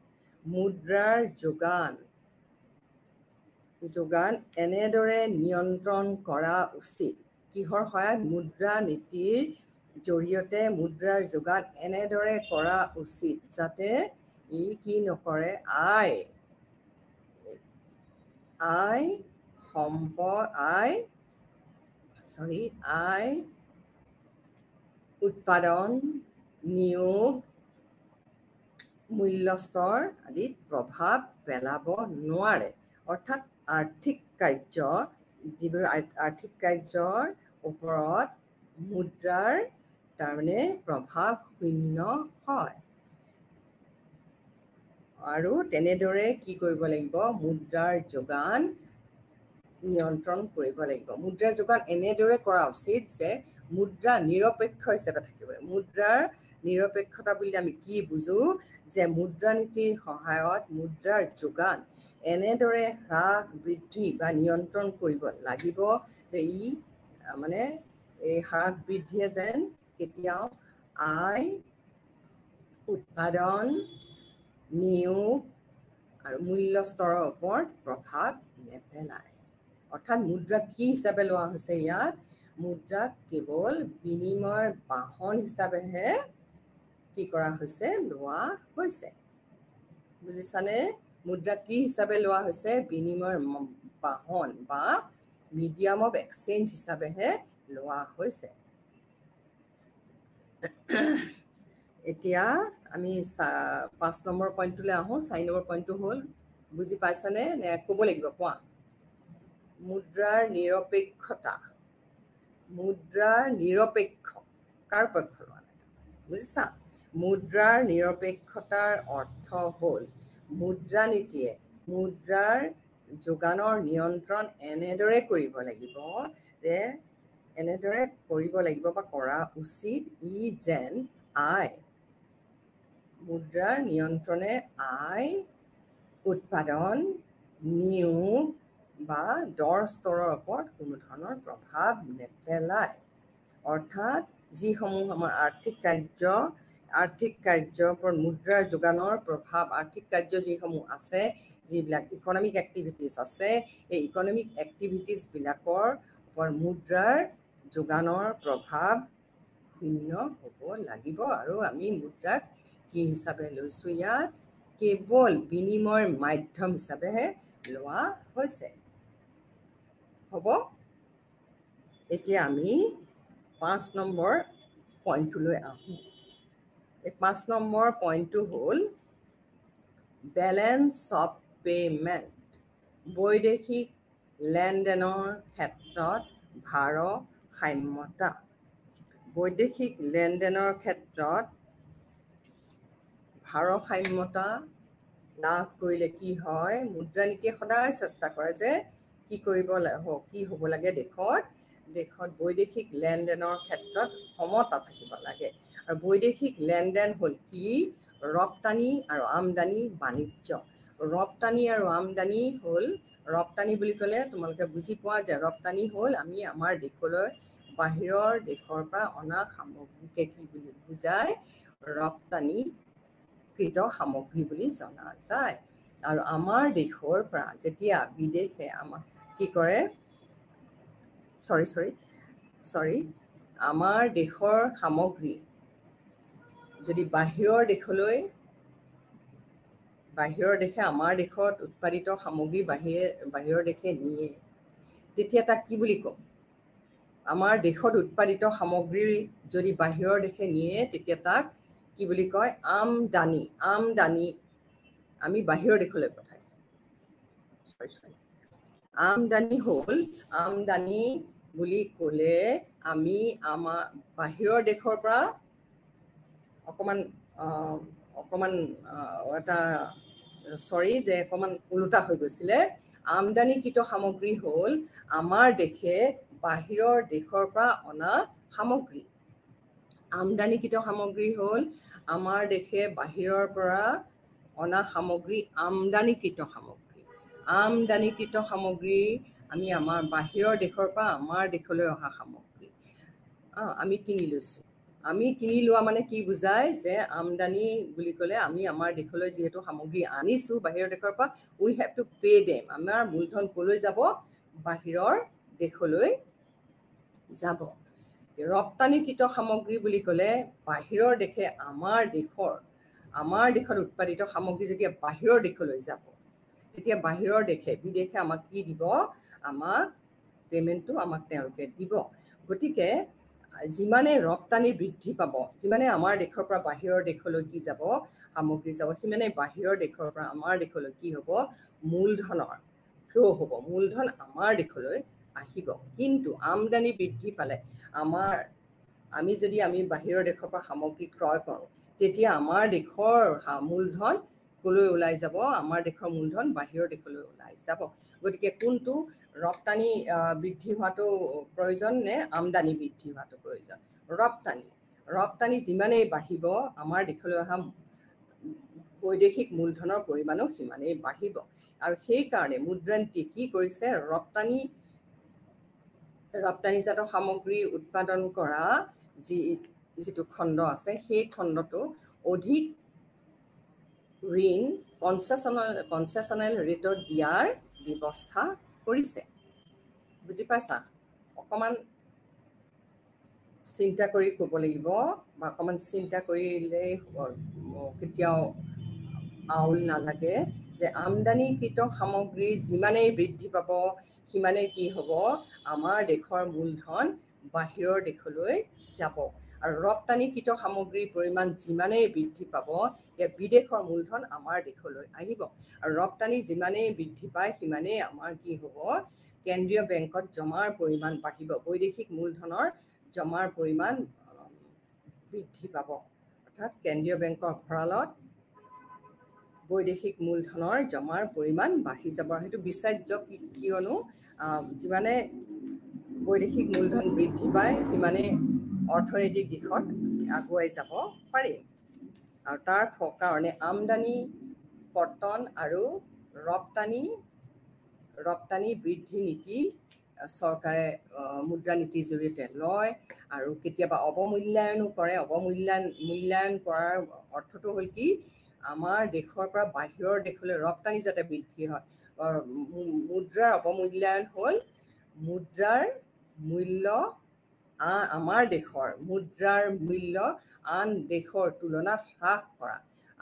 মুদ্ৰাৰ যোগান এনেদৰে নিয়ন্ত্ৰণ কৰা উচিত কিহৰ সহায়ত মুদ্ৰা নীতিৰ জৰিয়তে মুদ্ৰাৰ যোগান এনেদৰে কৰা উচিত যাতে ই কি নকৰে আয় উৎপাদন নিয়োগ মূল্যস্তৰ আদিত প্ৰভাৱ পেলাব নোৱাৰে অৰ্থাৎ আৰ্থিক কাৰ্যৰ ওপৰত মুদ্ৰাৰ তাৰমানে প্ৰভাৱ শূন্য হয় আৰু তেনেদৰে কি কৰিব লাগিব মুদ্ৰাৰ যোগান নিয়ন্ত্ৰণ কৰিব লাগিব মুদ্ৰাৰ যোগান এনেদৰে কৰা উচিত যে মুদ্ৰা নিৰপেক্ষ হিচাপে থাকিব মুদ্ৰাৰ নিৰপেক্ষতা বুলি আমি কি বুজো যে মুদ্ৰানীতিৰ সহায়ত মুদ্ৰাৰ যোগান এনেদৰে হ্ৰাস বৃদ্ধি বা নিয়ন্ত্ৰণ কৰিব লাগিব যে ই মানে এই হ্ৰাস বৃদ্ধিয়ে যেন কেতিয়াও আয় উৎপাদন নিয়োগ আৰু মূল্য স্তৰৰ ওপৰত প্ৰভাৱ নেপেলায় অৰ্থাৎ মুদ্ৰা কি হিচাপে লোৱা হৈছে ইয়াত মুদ্ৰাক কেৱল বিনিময়ৰ বাহন হিচাপেহে কি কৰা হৈছে লোৱা হৈছে বুজিছানে মুদ্ৰা কি হিচাপে লোৱা হৈছে বিনিময়ৰ বাহন বা মিডিয়াম অফ এক্সচেঞ্জ হিচাপেহে লোৱা হৈছে এতিয়া আমি 5 নম্বৰ পইণ্টটোলৈ আহোঁ 4 নম্বৰ পইণ্টটো হ'ল বুজি পাইছানে নে ক'ব লাগিব কোৱা মুদ্ৰাৰ নিৰপেক্ষ কাৰ পক্ষ লোৱা নাই বুজিছা মুদ্ৰাৰ নিৰপেক্ষতাৰ অৰ্থ হ'ল মুদ্ৰানীতিয়ে মুদ্ৰাৰ যোগানৰ নিয়ন্ত্ৰণ এনেদৰে কৰিব লাগিব যে এনেদৰে কৰিব লাগিব বা কৰা উচিত ই যেন মুদ্ৰাৰ নিয়ন্ত্ৰণে আয় উৎপাদন নিয়োগ বা দৰ স্তৰৰ ওপৰত কোনো ধৰণৰ প্ৰভাৱ নেপেলায় অৰ্থাৎ যিসমূহ আমাৰ আৰ্থিক কাৰ্যৰ ওপৰত মুদ্ৰাৰ যোগানৰ প্ৰভাৱ আৰ্থিক কাৰ্য যিসমূহ আছে যিবিলাক ইকনমিক এক্টিভিটিছ আছে এই ইকনমিক এক্টিভিটিছবিলাকৰ ওপৰত মুদ্ৰাৰ যোগানৰ প্ৰভাৱ শূন্য হ'ব লাগিব আৰু আমি মুদ্ৰাক কি হিচাপে লৈছোঁ ইয়াত কেৱল বিনিময়ৰ মাধ্যম হিচাপেহে লোৱা হৈছে হ'ব এতিয়া আমি 5 নম্বৰ পইণ্টটোলৈ আহোঁ এই 5 নম্বৰ পইণ্টটো হ'ল বেলেঞ্চ অফ পে'মেণ্ট বৈদেশিক লেনদেনৰ ক্ষেত্ৰত ভাৰসাম্যতা বৈদেশিক লেনদেনৰ ক্ষেত্ৰত ভাৰসাম্যতা লাভ কৰিলে কি হয় মুদ্ৰানীতিয়ে সদায় চেষ্টা কৰে যে কি হ'ব লাগে দেশত বৈদেশিক লেনদেনৰ ক্ষেত্ৰত সমতা থাকিব লাগে আৰু বৈদেশিক লেনদেন হ'ল কি ৰপ্তানি আৰু আমদানি বাণিজ্য ৰপ্তানি আৰু আমদানি হ'ল ৰপ্তানি বুলি ক'লে তোমালোকে বুজি পোৱা যে ৰপ্তানি হ'ল আমি আমাৰ দেশলৈ বাহিৰৰ দেশৰ পৰা অনা সামগ্ৰীকে কি বুলি বুজায় ৰপ্তানিকৃত সামগ্ৰী বুলি জনা যায় আৰু আমাৰ দেশৰ পৰা যেতিয়া বিদেশে আমাক কি কৰে সৰি আমাৰ দেশৰ সামগ্ৰী যদি বাহিৰৰ দেশে আমাৰ দেশত উৎপাদিত সামগ্ৰী বাহিৰৰ দেশে নিয়ে তেতিয়া তাক কি বুলি কম আমাৰ দেশত উৎপাদিত সামগ্ৰী যদি বাহিৰৰ দেশে নিয়ে তেতিয়া তাক কি বুলি কয় আমদানি আমি বাহিৰৰ দেশলৈ পঠাইছো আমদানি বুলি ক'লে আমি আমাৰ বাহিৰৰ দেশৰ পৰা অকমান এটা যে অকমান ওলোটা হৈ গৈছিলে আমদানিকৃত সামগ্ৰী হ'ল আমাৰ দেশে বাহিৰৰ দেশৰ পৰা অনা সামগ্ৰী আমদানিকৃত সামগ্ৰী হ'ল আমাৰ দেশে বাহিৰৰ পৰা অনা সামগ্ৰী আমদানিকৃত সামগ্ৰী আমি আমাৰ বাহিৰৰ দেশৰ পৰা আমাৰ দেশলৈ অহা সামগ্ৰী আমি কিনি লৈছোঁ আমি কিনি লোৱা মানে কি বুজায় যে আমদানি বুলি ক'লে আমি আমাৰ দেশলৈ যিহেতু সামগ্ৰী আনিছোঁ বাহিৰৰ দেশৰ পৰা উই হেভ টু পে দেম আমাৰ মূলধন ক'লৈ যাব বাহিৰৰ দেশলৈ যাব ৰপ্তানিকৃত সামগ্ৰী বুলি ক'লে বাহিৰৰ দেশে আমাৰ দেশত উৎপাদিত সামগ্ৰী যেতিয়া বাহিৰৰ দেশলৈ যাব তেতিয়া বাহিৰৰ বিদেশে আমাক কি দিব আমাক পেমেণ্টটো আমাক তেওঁলোকে দিব গতিকে যিমানে ৰপ্তানি বৃদ্ধি পাব যিমানে আমাৰ দেশৰ পৰা বাহিৰৰ দেশলৈ কি যাব সামগ্ৰী যাব সিমানে বাহিৰৰ দেশৰ পৰা আমাৰ দেশলৈ কি হ'ব মূলধনৰ ফ্লো হ'ব মূলধন আমাৰ দেশলৈ আহিব কিন্তু আমদানি বৃদ্ধি পালে আমি যদি বাহিৰৰ দেশৰ পৰা সামগ্ৰী ক্ৰয় কৰোঁ তেতিয়া আমাৰ দেশৰ মূলধন কলৈ ওলাই যাব আমাৰ দেশৰ মূলধন বাহিৰৰ দেশলৈ ওলাই যাব গতিকে কোনটো ৰপ্তানি বৃদ্ধি হোৱাটো প্ৰয়োজন নে আমদানি বৃদ্ধি হোৱাটো প্ৰয়োজন ৰপ্তানি যিমানেই বাঢ়িব আমাৰ দেশলৈ অহা বৈদেশিক মূলধনৰ পৰিমাণো সিমানেই বাঢ়িব আৰু সেইকাৰণে মুদ্ৰানীতিয়ে কি কৰিছে ৰপ্তানিজাত সামগ্ৰী উৎপাদন কৰা যিটো খণ্ড আছে সেই খণ্ডটো অধিক ঋণ কনচেচনেল ৰেটত দিয়াৰ ব্যৱস্থা কৰিছে বুজি পাইছা অকমান চিন্তা কৰি ক'ব লাগিব বা অকমান চিন্তা কৰিলে কেতিয়াও আউল নালাগে যে আমদানিকৃত সামগ্ৰী যিমানেই বৃদ্ধি পাব সিমানেই কি হ'ব আমাৰ দেশৰ মূলধন বাহিৰৰ দেশলৈ যাব আৰু ৰপ্তানিকৃত সামগ্ৰীৰ পৰিমাণ যিমানেই বৃদ্ধি পাব বিদেশৰ মূলধন আমাৰ দেশলৈ আহিব আৰু ৰপ্তানি যিমানেই বৃদ্ধি পায় সিমানেই আমাৰ কি হ'ব কেন্দ্ৰীয় বেংকত জমাৰ পৰিমাণ বাঢ়িব বৈদেশিক মূলধনৰ জমাৰ পৰিমাণ বৃদ্ধি পাব অৰ্থাৎ কেন্দ্ৰীয় বেংকৰ ভঁৰালত বৈদেশিক মূলধনৰ জমাৰ পৰিমাণ বাঢ়ি যাব আৰু সেইটো বিচাৰ্য কিয়নো যিমানে বৈদেশিক মূলধন বৃদ্ধি পায় সিমানে অৰ্থনৈতিক দিশত আগুৱাই যাব পাৰিম আৰু তাৰ কাৰণে আমদানি কৰ্তন আৰু ৰপ্তানি বৃদ্ধি নীতি চৰকাৰে মুদ্ৰানীতিৰ জৰিয়তে লয় আৰু কেতিয়াবা অৱমূল্যায়নো কৰে মূল্যায়ন কৰাৰ অৰ্থটো হ'ল কি আমাৰ দেশৰ পৰা বাহিৰৰ দেশলৈ ৰপ্তানি যাতে বৃদ্ধি হয় মুদ্ৰাৰ অৱমূল্যায়ন হ'ল মুদ্ৰাৰ মূল্য আমাৰ দেশৰ মুদ্ৰাৰ মূল্য আন দেশৰ তুলনাত হ্ৰাস কৰা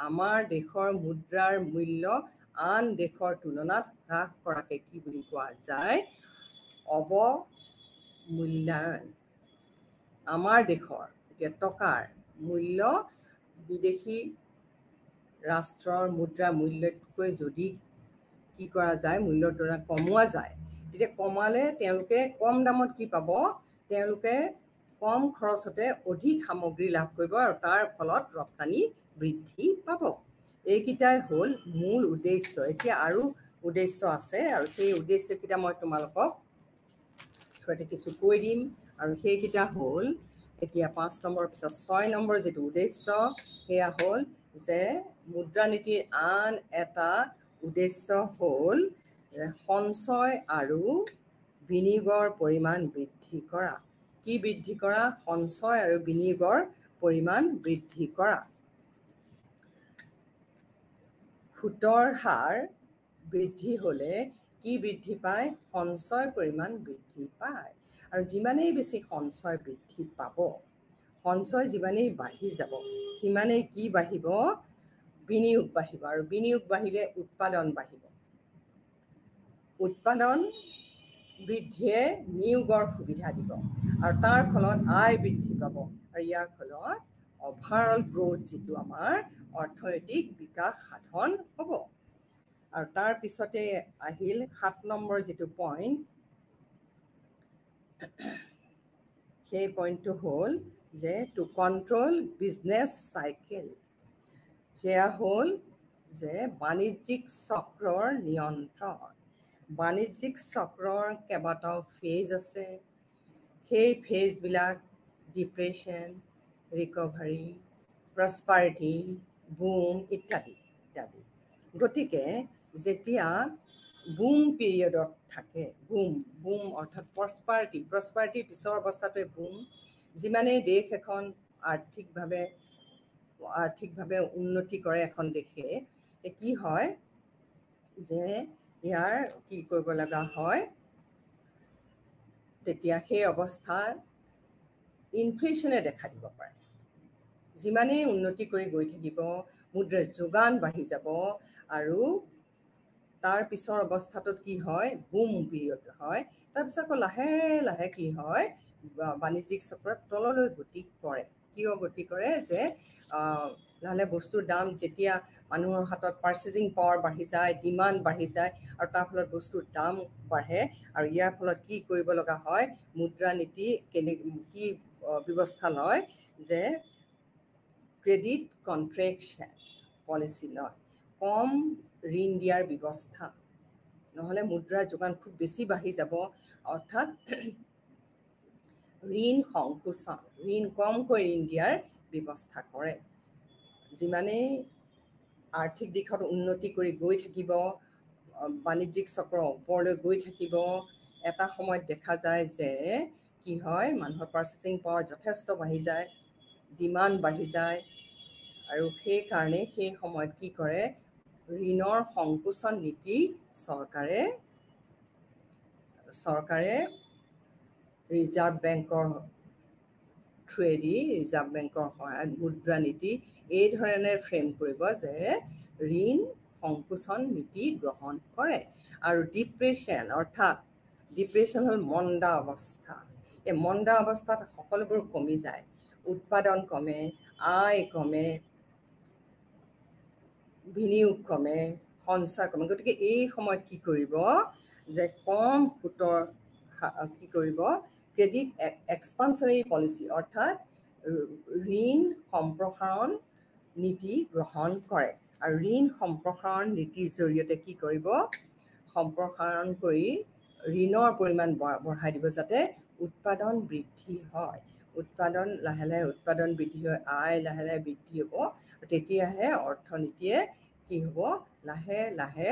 আমাৰ দেশৰ মুদ্ৰাৰ মূল্য আন দেশৰ তুলনাত হ্ৰাস কৰাকে কি বুলি কোৱা যায় অৱমূল্যায়ন আমাৰ দেশৰ এতিয়া টকাৰ মূল্য বিদেশী ৰাষ্ট্ৰৰ মুদ্ৰা মূল্যতকৈ যদি কি কৰা যায় মূল্যৰ তুলনাত কমোৱা যায় তেতিয়া কমালে তেওঁলোকে কম দামত কি পাব তেওঁলোকে কম খৰচতে অধিক সামগ্ৰী লাভ কৰিব আৰু তাৰ ফলত ৰপ্তানি বৃদ্ধি পাব এইকেইটাই হ'ল মূল উদ্দেশ্য এতিয়া আৰু উদ্দেশ্য আছে আৰু সেই উদ্দেশ্যকেইটা মই তোমালোকক কিছু কৈ দিম আৰু সেইকেইটা হ'ল এতিয়া 5 নম্বৰ পিছত 6 নম্বৰ যেটো উদ্দেশ্য সেয়া হ'ল যে মুদ্ৰানীতিৰ আন এটা উদ্দেশ্য হ'ল সঞ্চয় আৰু বিনিয়োগৰ পৰিমাণ বৃদ্ধি কৰা কি বৃদ্ধি কৰা সঞ্চয় আৰু বিনিয়োগৰ পৰিমাণ বৃদ্ধি কৰা সুতৰ হাৰ বৃদ্ধি হ'লে কি বৃদ্ধি পায়? সঞ্চয়ৰ পৰিমাণ বৃদ্ধি পায়। আৰু যিমানেই বেছি সঞ্চয় বৃদ্ধি পাব, সঞ্চয় যিমানেই বাঢ়ি যাব, সিমানেই কি বাঢ়িব? বিনিয়োগ বাঢ়িব। আৰু বিনিয়োগ বাঢ়িলে উৎপাদন বাঢ়িব। উৎপাদন বৃদ্ধিয়ে নিয়োগৰ সুবিধা দিব আৰু তাৰ ফলত আয় বৃদ্ধি পাব। আৰু ইয়াৰ ফলত অভাৰঅল গ্ৰোথ যিটো আমাৰ অৰ্থনৈতিক বিকাশ সাধন হ'ব। আৰু তাৰ পিছতে আহিল 7 নম্বৰ যিটো পইণ্ট, সেই পইণ্টটো হ'ল যে টু কণ্ট্ৰল বিজনেছ চাইকেল। সেয়া হ'ল যে বাণিজ্যিক চক্ৰৰ নিয়ন্ত্ৰণ। বাণিজ্যিক চক্ৰৰ কেইবাটাও ফেজ আছে। সেই ফেজবিলাক ডিপ্ৰেশ্যন, ৰিকভাৰী, প্ৰস্পাৰিটি, বুম ইত্যাদি ইত্যাদি। গতিকে যেতিয়া বুম পিৰিয়ডত থাকে, বুম অৰ্থাৎ প্ৰস্পাৰিটিৰ পিছৰ অৱস্থাটোৱে বুম। যিমানেই দেশ এখন আৰ্থিকভাৱে উন্নতি কৰে এখন দেশে, কি হয় যে ইয়াৰ কি কৰিব লগা হয়, তেতিয়া সেই অৱস্থাৰ ইনফ্লেশ্যনে দেখা দিব পাৰে। যিমানেই উন্নতি কৰি গৈ থাকিব, মুদ্ৰাৰ যোগান বাঢ়ি যাব আৰু তাৰ পিছৰ অৱস্থাটোত কি হয়? বুম পিৰিয়ড হয়। তাৰপিছত আকৌ লাহে লাহে কি হয়? বাণিজ্যিক চক্ৰত তললৈ গতি কৰে। কিয় গতি কৰে? যে লাহে বস্তুৰ দাম যেতিয়া মানুহৰ হাতত পাৰ্চেজিং পাৱাৰ বাঢ়ি যায়, ডিমাণ্ড বাঢ়ি যায় আৰু তাৰ ফলত বস্তুৰ দাম বাঢ়ে। আৰু ইয়াৰ ফলত কি কৰিব লগা হয়? মুদ্ৰা নীতি কি ব্যৱস্থা লয়? যে ক্ৰেডিট কণ্ট্ৰেকশ্যন পলিচি লয়। কম ঋণ দিয়াৰ ব্যৱস্থা, নহ'লে মুদ্ৰাৰ যোগান খুব বেছি বাঢ়ি যাব। অৰ্থাৎ ঋণ সংকোচন, কমকৈ ঋণ দিয়াৰ ব্যৱস্থা কৰে। যিমানেই আৰ্থিক দিশত উন্নতি কৰি গৈ থাকিব, বাণিজ্যিক চক্ৰ ওপৰলৈ গৈ থাকিব, এটা সময়ত দেখা যায় যে কি হয়? মানুহৰ পাৰ্চেচিং পাৱাৰ যথেষ্ট বাঢ়ি যায়, ডিমাণ্ড বাঢ়ি যায়। আৰু সেইকাৰণে সেই সময়ত কি কৰে? ঋণৰ সংকোচন নীতি চৰকাৰে ৰিজাৰ্ভ বেংকৰ থ্ৰুৱেদি, ৰিজাৰ্ভ বেংকৰ সহায়ত মুদ্ৰা নীতি এই ধৰণে ফ্ৰেম কৰিব যে ঋণ সংকোচন নীতি গ্ৰহণ কৰে। আৰু ডিপ্ৰেশ্যন হ'ল মন্দা অৱস্থা। এই মন্দা অৱস্থাত সকলোবোৰ কমি যায়, উৎপাদন কমে, আয় কমে, বিনিয়োগ কমে, সঞ্চয় কমে। গতিকে এই সময়ত কি কৰিব? যে কম সুতৰ কি কৰিব? ক্ৰেডিট এক্সপানচৰী পলিচি অৰ্থাৎ ঋণ সম্প্ৰসাৰণ নীতি গ্ৰহণ কৰে। আৰু ঋণ সম্প্ৰসাৰণ নীতিৰ জৰিয়তে কি কৰিব? সম্প্ৰসাৰণ কৰি ঋণৰ পৰিমাণ বঢ়াই দিব, যাতে উৎপাদন বৃদ্ধি হয়। উৎপাদন লাহে লাহে বৃদ্ধি হয়, আয় লাহে লাহে বৃদ্ধি হ'ব। তেতিয়াহে অৰ্থনীতিয়ে কি হ'ব? লাহে লাহে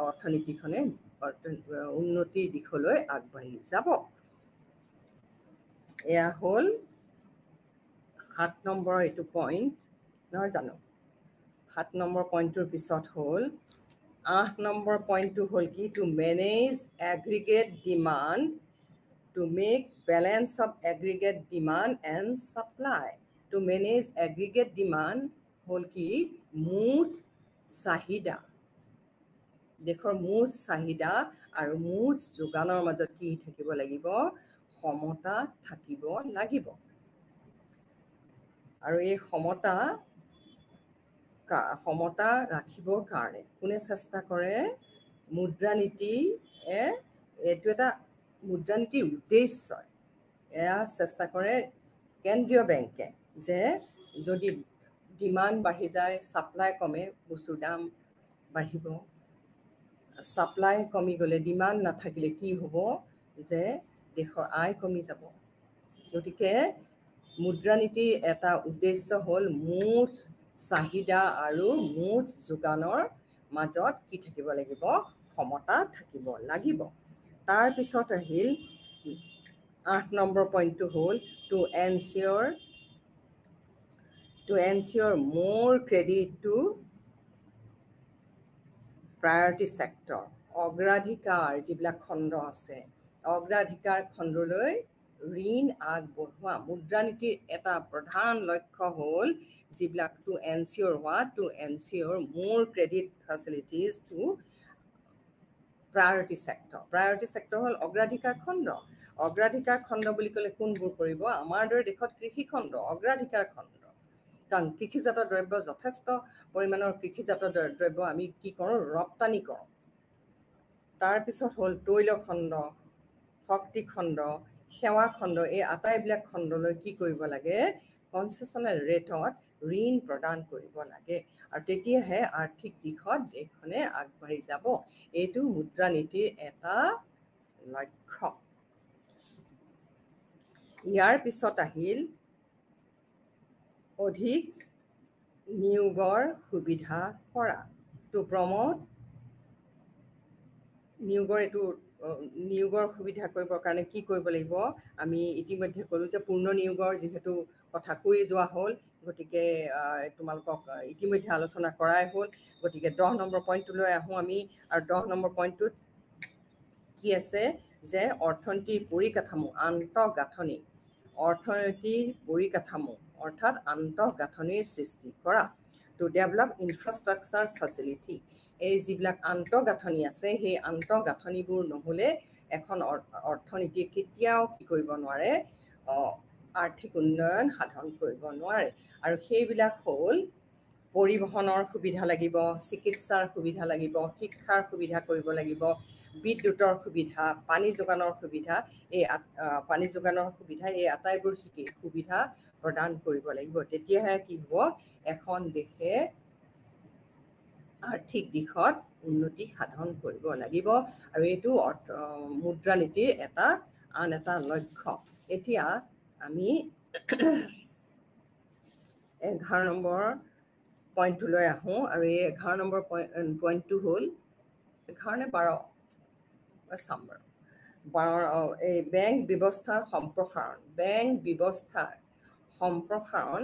অৰ্থনীতিখনে উন্নতিৰ দিশলৈ আগবাঢ়ি যাব। এয়া হ'ল 7 নম্বৰ এইটো পইণ্ট, নহয় জানো? 7 নম্বৰ পইণ্টটোৰ পিছত হ'ল 8 নম্বৰ পইণ্টটো হ'ল কি? To manage aggregate demand, to make balance of aggregate demand and supply. To manage aggregate demand হ'ল কি? মুঠ চাহিদা, দেশৰ মুঠ চাহিদা আৰু মুঠ যোগানৰ মাজত কি থাকিব লাগিব? সমতা থাকিব লাগিব। আৰু এই সমতা ৰাখিবৰ কাৰণে কোনে চেষ্টা কৰে? এইটো এটা মুদ্ৰানীতিৰ উদ্দেশ্য। এয়া চেষ্টা কৰে কেন্দ্ৰীয় বেংকে যে যদি ডিমাণ্ড বাঢ়ি যায়, ছাপ্লাই কমে, বস্তুৰ দাম বাঢ়িব। ছাপ্লাই কমি গ'লে, ডিমাণ্ড নাথাকিলে কি হ'ব? যে দেশৰ আয় কমি যাব। গতিকে মুদ্ৰানীতিৰ এটা উদ্দেশ্য হ'ল মুঠ চাহিদা আৰু মুঠ যোগানৰ মাজত কি থাকিব লাগিব? সমতা থাকিব লাগিব। তাৰপিছত আহিল 8 নম্বৰ পইণ্টটো হ'ল two ensure more credit two priority sector অগ্ৰাধিকাৰ যিবিলাক খণ্ড আছে অগ্ৰাধিকাৰ খণ্ডলৈ ঋণ আগবঢ়োৱা মুদ্ৰানীতিৰ এটা প্ৰধান লক্ষ্য হ'ল যিবিলাক to ensure more credit facilities to priority sector হ'ল অগ্ৰাধিকাৰ খণ্ড বুলি ক'লে কোনবোৰ পৰিব আমাৰ দৰে দেশত কৃষি খণ্ড অগ্ৰাধিকাৰ খণ্ড কাৰণ কৃষিজাত দ্ৰব্য যথেষ্ট পৰিমাণৰ কৃষিজাত দ্ৰব্য আমি কি কৰোঁ ৰপ্তানি কৰোঁ তাৰপিছত হ'ল তৈল খণ্ড শক্তি খণ্ড সেৱা খণ্ড এই আটাইবিলাক খণ্ডলৈ কি কৰিব লাগে কনচেছনেল ৰেটত ঋণ প্ৰদান কৰিব লাগে আৰু তেতিয়াহে আৰ্থিক দিশত দেশখনে আগবাঢ়ি যাব এইটো মুদ্ৰানীতিৰ এটা লক্ষ্য ইয়াৰ পিছত আহিল অধিক নিয়োগৰ সুবিধা কৰা টু প্ৰমোট নিয়োগৰ সুবিধা কৰিবৰ কাৰণে কি কৰিব লাগিব আমি ইতিমধ্যে ক'লোঁ যে পূৰ্ণ নিয়োগৰ যিহেতু কথা কৈ যোৱা হ'ল গতিকে তোমালোকক ইতিমধ্যে আলোচনা কৰাই হ'ল গতিকে 10 নম্বৰ পইণ্টটোলৈ আহোঁ আমি আৰু 10 নম্বৰ পইণ্টটোত কি আছে যে অৰ্থনীতিৰ পৰিকাঠামো অৰ্থাৎ আন্তঃগাঁথনিৰ সৃষ্টি কৰা টু ডেভেলপ ইনফ্ৰাষ্ট্ৰাকচাৰ ফেচিলিটি এই যিবিলাক আন্তঃগাঁথনি আছে সেই আন্তঃগাঁথনিবোৰ নহ'লে এখন অৰ্থনীতিয়ে কেতিয়াও কি কৰিব নোৱাৰে আৰ্থিক উন্নয়ন সাধন কৰিব নোৱাৰে আৰু সেইবিলাক হ'ল পৰিবহনৰ সুবিধা লাগিব চিকিৎসাৰ সুবিধা লাগিব শিক্ষাৰ সুবিধা কৰিব লাগিব বিদ্যুতৰ সুবিধা পানী যোগানৰ সুবিধা এই আটাইবোৰ সুবিধা প্ৰদান কৰিব লাগিব তেতিয়াহে কি হ'ব এখন দেশে আৰ্থিক দিশত উন্নতি সাধন কৰিব লাগিব আৰু এইটো মুদ্ৰানীতিৰ আন এটা লক্ষ্য এতিয়া আমি 11 নম্বৰ পইণ্টটোলৈ আহোঁ আৰু এই 11 নম্বৰ পইণ্টটো হ'ল 11 নে 12 এই বেংক ব্যৱস্থাৰ সম্প্ৰসাৰণ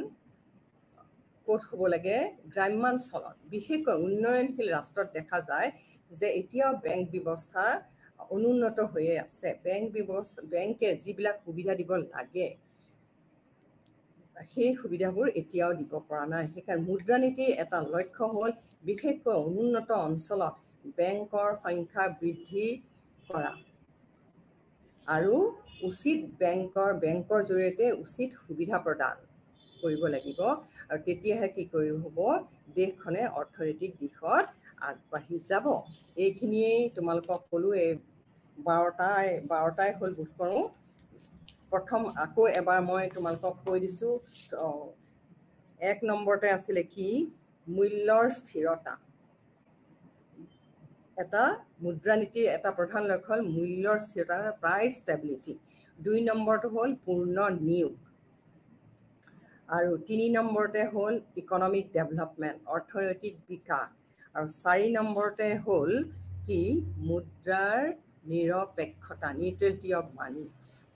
ক'ত হ'ব লাগে গ্ৰাম্যাঞ্চলত বিশেষকৈ উন্নয়নশীল ৰাষ্ট্ৰত দেখা যায় যে এতিয়াও বেংক ব্যৱস্থা অনুন্নত হৈয়ে আছে বেংকে যিবিলাক সুবিধা দিব লাগে সেই সুবিধাবোৰ এতিয়াও দিব পৰা নাই সেইকাৰণে মুদ্ৰানীতিৰ এটা লক্ষ্য হ'ল বিশেষকৈ অনুন্নত অঞ্চলত বেংকৰ সংখ্যা বৃদ্ধি কৰা আৰু উচিত বেংকৰ জৰিয়তে উচিত সুবিধা প্ৰদান কৰিব লাগিব আৰু তেতিয়াহে কি হ'ব দেশখনে অৰ্থনৈতিক দিশত আগবাঢ়ি যাব এইখিনিয়েই তোমালোকক ক'লোঁ এই 12টাই হ'ল বোধ কৰোঁ প্ৰথম আকৌ এবাৰ মই তোমালোকক কৈ দিছোঁ 1 নম্বৰতে আছিলে কি মূল্যৰ স্থিৰতা এটা মুদ্ৰানীতিৰ এটা প্ৰধান লক্ষ্য হ'ল মূল্যৰ স্থিৰতা প্ৰাইচ ষ্টেবিলিটি 2 নম্বৰটো হ'ল পূৰ্ণ নিয়োগ আৰু 3 নম্বৰতে হ'ল ইকনমিক ডেভেলপমেণ্ট অৰ্থনৈতিক বিকাশ আৰু 4 নম্বৰতে হ'ল কি মুদ্ৰাৰ নিৰপেক্ষতা নিউট্ৰেলিটি অফ মানি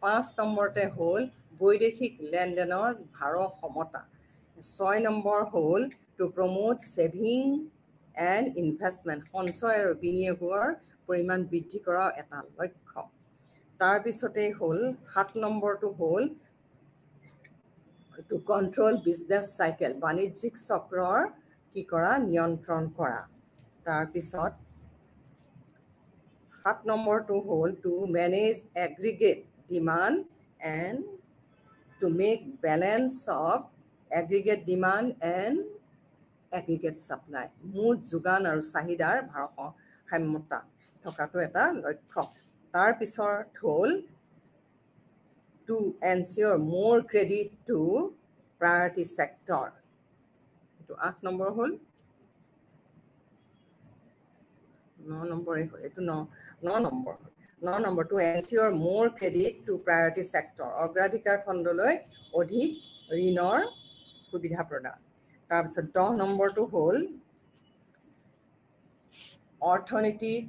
5 নম্বৰতে হ'ল বৈদেশিক লেনদেনৰ ভাৰসমতা 6 নম্বৰ হ'ল to promote saving and investment সঞ্চয় আৰু বিনিয়োগৰ পৰিমাণ বৃদ্ধি কৰা এটা লক্ষ্য তাৰপিছতে হ'ল 7 নম্বৰটো হ'ল টু কণ্ট্ৰল বিজনেছ চাইকেল বাণিজ্যিক চক্ৰৰ কি কৰা নিয়ন্ত্ৰণ কৰা তাৰপিছত 7 নম্বৰটো হ'ল to manage aggregate demand and to make balance of aggregate demand and aggregate supply মুঠ যোগান আৰু চাহিদাৰ ভাৰসাম্যতা থকাটো এটা লক্ষ্য তাৰপিছত হ'ল to ensure more credit to priority sector. Itu 8 number hol. 9 number hol. Itu 9 number. 9 number to ensure more credit to priority sector. অগ্ৰাধিকাৰ খণ্ডলৈ অধিক ঋণৰ সুবিধা প্ৰদান। তাৰপিছত 10 নম্বৰটো হ'ল অৰ্থনীতিৰ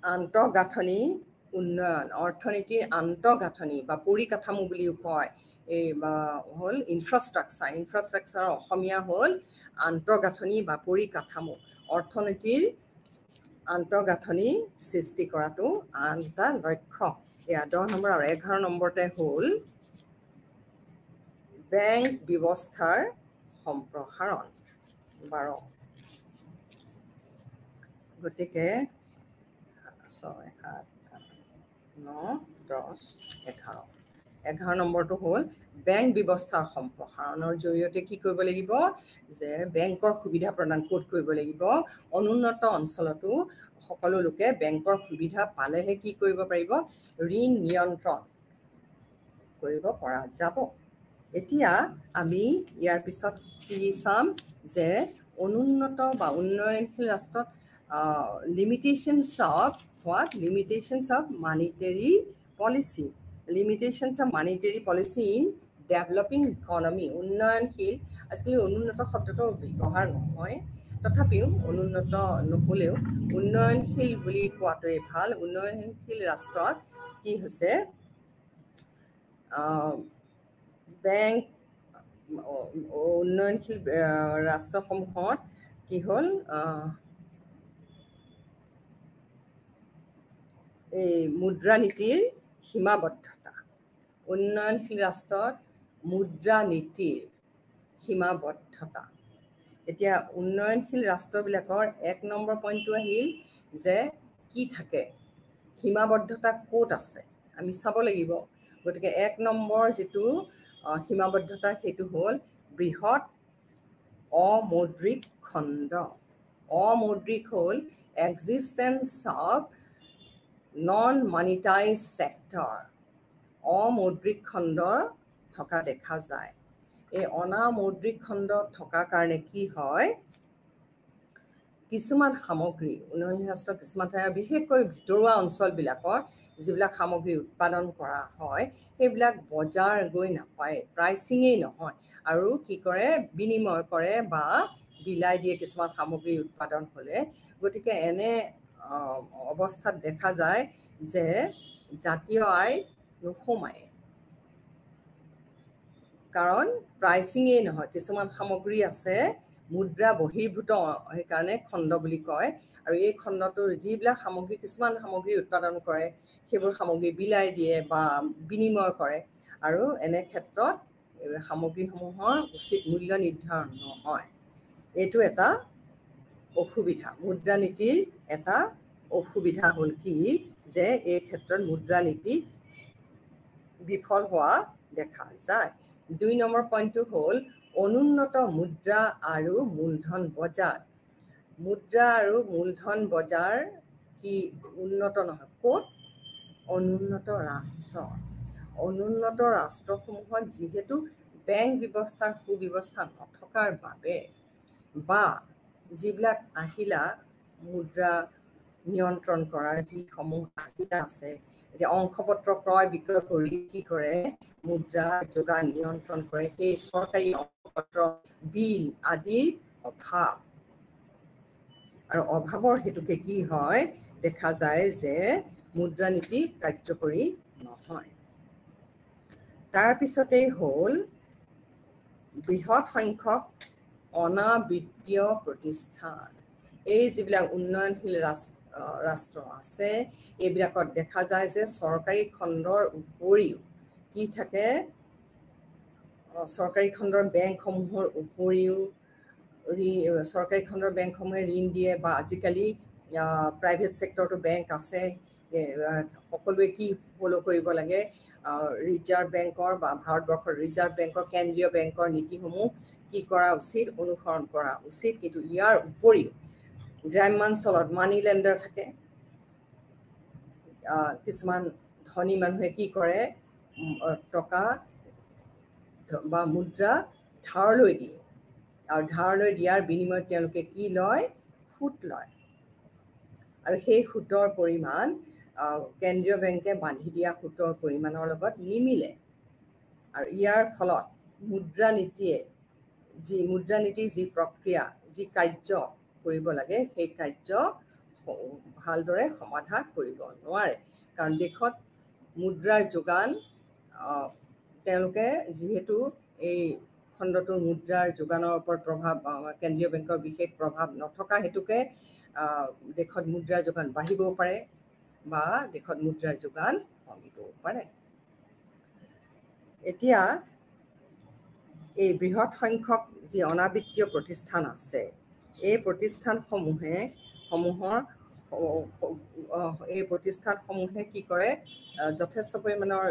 আন্তঃগাঁথনি উন্নয়ন অৰ্থনীতিৰ আন্তঃগাঁথনি বা পৰিকাঠামো বুলিও কয় এই হ'ল ইনফ্ৰাষ্ট্ৰাকচাৰ অসমীয়া হ'ল আন্তঃগাঁথনি বা পৰিকাঠামো অৰ্থনীতিৰ আন্তঃগাঁথনি সৃষ্টি কৰাটো আন এটা লক্ষ্য এয়া 10 নম্বৰ আৰু 11 নম্বৰতে হ'ল বেংক ব্যৱস্থাৰ সম্প্ৰসাৰণ 12 গতিকে 6 7 9 10 11 নম্বৰটো হ'ল বেংক ব্যৱস্থাৰ সম্প্ৰসাৰণৰ জৰিয়তে কি কৰিব লাগিব যে বেংকৰ সুবিধা প্ৰদান ক'ত কৰিব লাগিব অনুন্নত অঞ্চলতো সকলো লোকে বেংকৰ সুবিধা পালেহে কি কৰিব পাৰিব ঋণ নিয়ন্ত্ৰণ কৰিব পৰা যাব এতিয়া আমি ইয়াৰ পিছত কি চাম যে অনুন্নত বা উন্নয়নশীল ৰাষ্ট্ৰত limitations of monetary policy in developing economy উন্নয়নশীল আজিকালি অনুন্নত শব্দটো ব্যৱহাৰ নহয় তথাপিও অনুন্নত নহলেও উন্নয়নশীল বুলি কোৱাটোৱে ভাল উন্নয়নশীল ৰাষ্ট্ৰত কি হৈছে বেংক উন্নয়নশীল ৰাষ্ট্ৰসমূহত কি হ'ল এই মুদ্ৰানীতিৰ সীমাবদ্ধতা উন্নয়নশীল ৰাষ্ট্ৰত মুদ্ৰানীতিৰ সীমাবদ্ধতা এতিয়া উন্নয়নশীল ৰাষ্ট্ৰবিলাকৰ 1 নম্বৰ পইণ্টটো আহিল যে কি থাকে সীমাবদ্ধতা ক'ত আছে আমি চাব লাগিব গতিকে 1 নম্বৰ যেটো সীমাবদ্ধতা হেতু হ'ল বৃহৎ অমৌদ্ৰিক খণ্ড অমৌদ্ৰিক হ'ল এক্সিষ্টেন্স অফ নন মনিটাইজ সেক্টৰ অমৌদ্ৰিক খণ্ড থকা দেখা যায় এই অনামৌদ্ৰিক খণ্ড থকা কাৰণে কি হয় কিছুমান সামগ্ৰী উন্নয়নশীল ৰাষ্ট্ৰৰ কিছুমান ঠাই বিশেষকৈ ভিতৰুৱা অঞ্চলবিলাকৰ যিবিলাক সামগ্ৰী উৎপাদন কৰা হয় সেইবিলাক বজাৰ গৈ নাপায় প্ৰাইচিঙেই নহয় আৰু কি কৰে বিনিময় কৰে বা বিলাই দিয়ে কিছুমান সামগ্ৰী উৎপাদন হ'লে গতিকে এনে অৱস্থাত দেখা যায় যে জাতীয় আয় নোসোমায় কাৰণ প্ৰাইচিঙেই নহয় কিছুমান সামগ্ৰী আছে মুদ্ৰা বহিৰ্ভূত সেইকাৰণে খণ্ড বুলি কয় আৰু এই খণ্ডটোৰ যিবিলাক সামগ্ৰী কিছুমান সামগ্ৰী উৎপাদন কৰে সেইবোৰ সামগ্ৰী বিলাই দিয়ে বা বিনিময় কৰে আৰু এনে ক্ষেত্ৰত সামগ্ৰীসমূহৰ উচিত মূল্য নিৰ্ধাৰণ নহয় এইটো এটা অসুবিধা মুদ্ৰানীতিৰ এটা অসুবিধা হ'ল কি যে এই ক্ষেত্ৰত মুদ্ৰানীতি বিফল হোৱা দেখা যায় 2 নম্বৰ পইণ্টটো হ'ল অনুন্নত মুদ্ৰা আৰু মূলধন বজাৰ মুদ্ৰা আৰু মূলধন বজাৰ কি উন্নত নহয় ক'ত অনুন্নত ৰাষ্ট্ৰসমূহত যিহেতু বেংক ব্যৱস্থাৰ সুব্যৱস্থা নথকাৰ বাবে বা যিবিলাক আহিলা মুদ্ৰা নিয়ন্ত্ৰণ কৰাৰ যিসমূহ আহিলা আছে এতিয়া অংশপত্ৰ ক্ৰয় বিক্ৰয় কৰি কি কৰে মুদ্ৰা যোগান নিয়ন্ত্ৰণ কৰে সেই চৰকাৰী অংশপত্ৰ বিল আদিৰ অভাৱ আৰু অভাৱৰ হেতুকে কি হয় দেখা যায় যে মুদ্ৰানীতি কাৰ্যকৰী নহয় তাৰ পিছতেই হ'ল বৃহৎ সংখ্যক অনাবিত্তীয় প্ৰতিষ্ঠান এই যিবিলাক উন্নয়নশীল ৰাষ্ট্ৰ আছে এইবিলাকত দেখা যায় যে চৰকাৰী খণ্ডৰ উপৰিও কি থাকে চৰকাৰী খণ্ডৰ বেংকসমূহৰ উপৰিও চৰকাৰী খণ্ডৰ বেংকসমূহে ঋণ দিয়ে বা আজিকালি প্ৰাইভেট ছেক্টৰটো বেংক আছে সকলোৱে কি ফলো কৰিব লাগে ৰিজাৰ্ভ বেংকৰ বা ভাৰতবৰ্ষৰ ৰিজাৰ্ভ বেংকৰ কেন্দ্ৰীয় বেংকৰ নীতিসমূহ কি কৰা উচিত অনুসৰণ কৰা উচিত কিন্তু ইয়াৰ উপৰিও গ্ৰাম্যাঞ্চলত মানি লেণ্ডাৰ থাকে কিছুমান ধনী মানুহে কি কৰে টকা বা মুদ্ৰা ধাৰলৈ দিয়ে আৰু ধাৰলৈ দিয়াৰ বিনিময়ত তেওঁলোকে কি লয় সুত লয় আৰু সেই সুতৰ পৰিমাণ কেন্দ্ৰীয় বেংকে বান্ধি দিয়া সুতৰ পৰিমাণৰ লগত নিমিলে আৰু ইয়াৰ ফলত মুদ্ৰানীতিৰ যি প্ৰক্ৰিয়া যি কাৰ্য কৰিব লাগে সেই কাৰ্য ভালদৰে সমাধা কৰিব নোৱাৰে কাৰণ দেশত মুদ্ৰাৰ যোগান তেওঁলোকে যিহেতু এই খণ্ডটোৰ মুদ্ৰাৰ যোগানৰ ওপৰত প্ৰভাৱ কেন্দ্ৰীয় বেংকৰ বিশেষ প্ৰভাৱ নথকা হেতুকে দেশত মুদ্ৰাৰ যোগান বাঢ়িবও পাৰে বা দেশত মুদ্ৰাৰ যোগান কমিবও পাৰে এতিয়া এই বৃহৎ সংখ্যক যি অনাবৃত্তীয় প্ৰতিষ্ঠান আছে এই প্ৰতিষ্ঠানসমূহে কি কৰে যথেষ্ট পৰিমাণৰ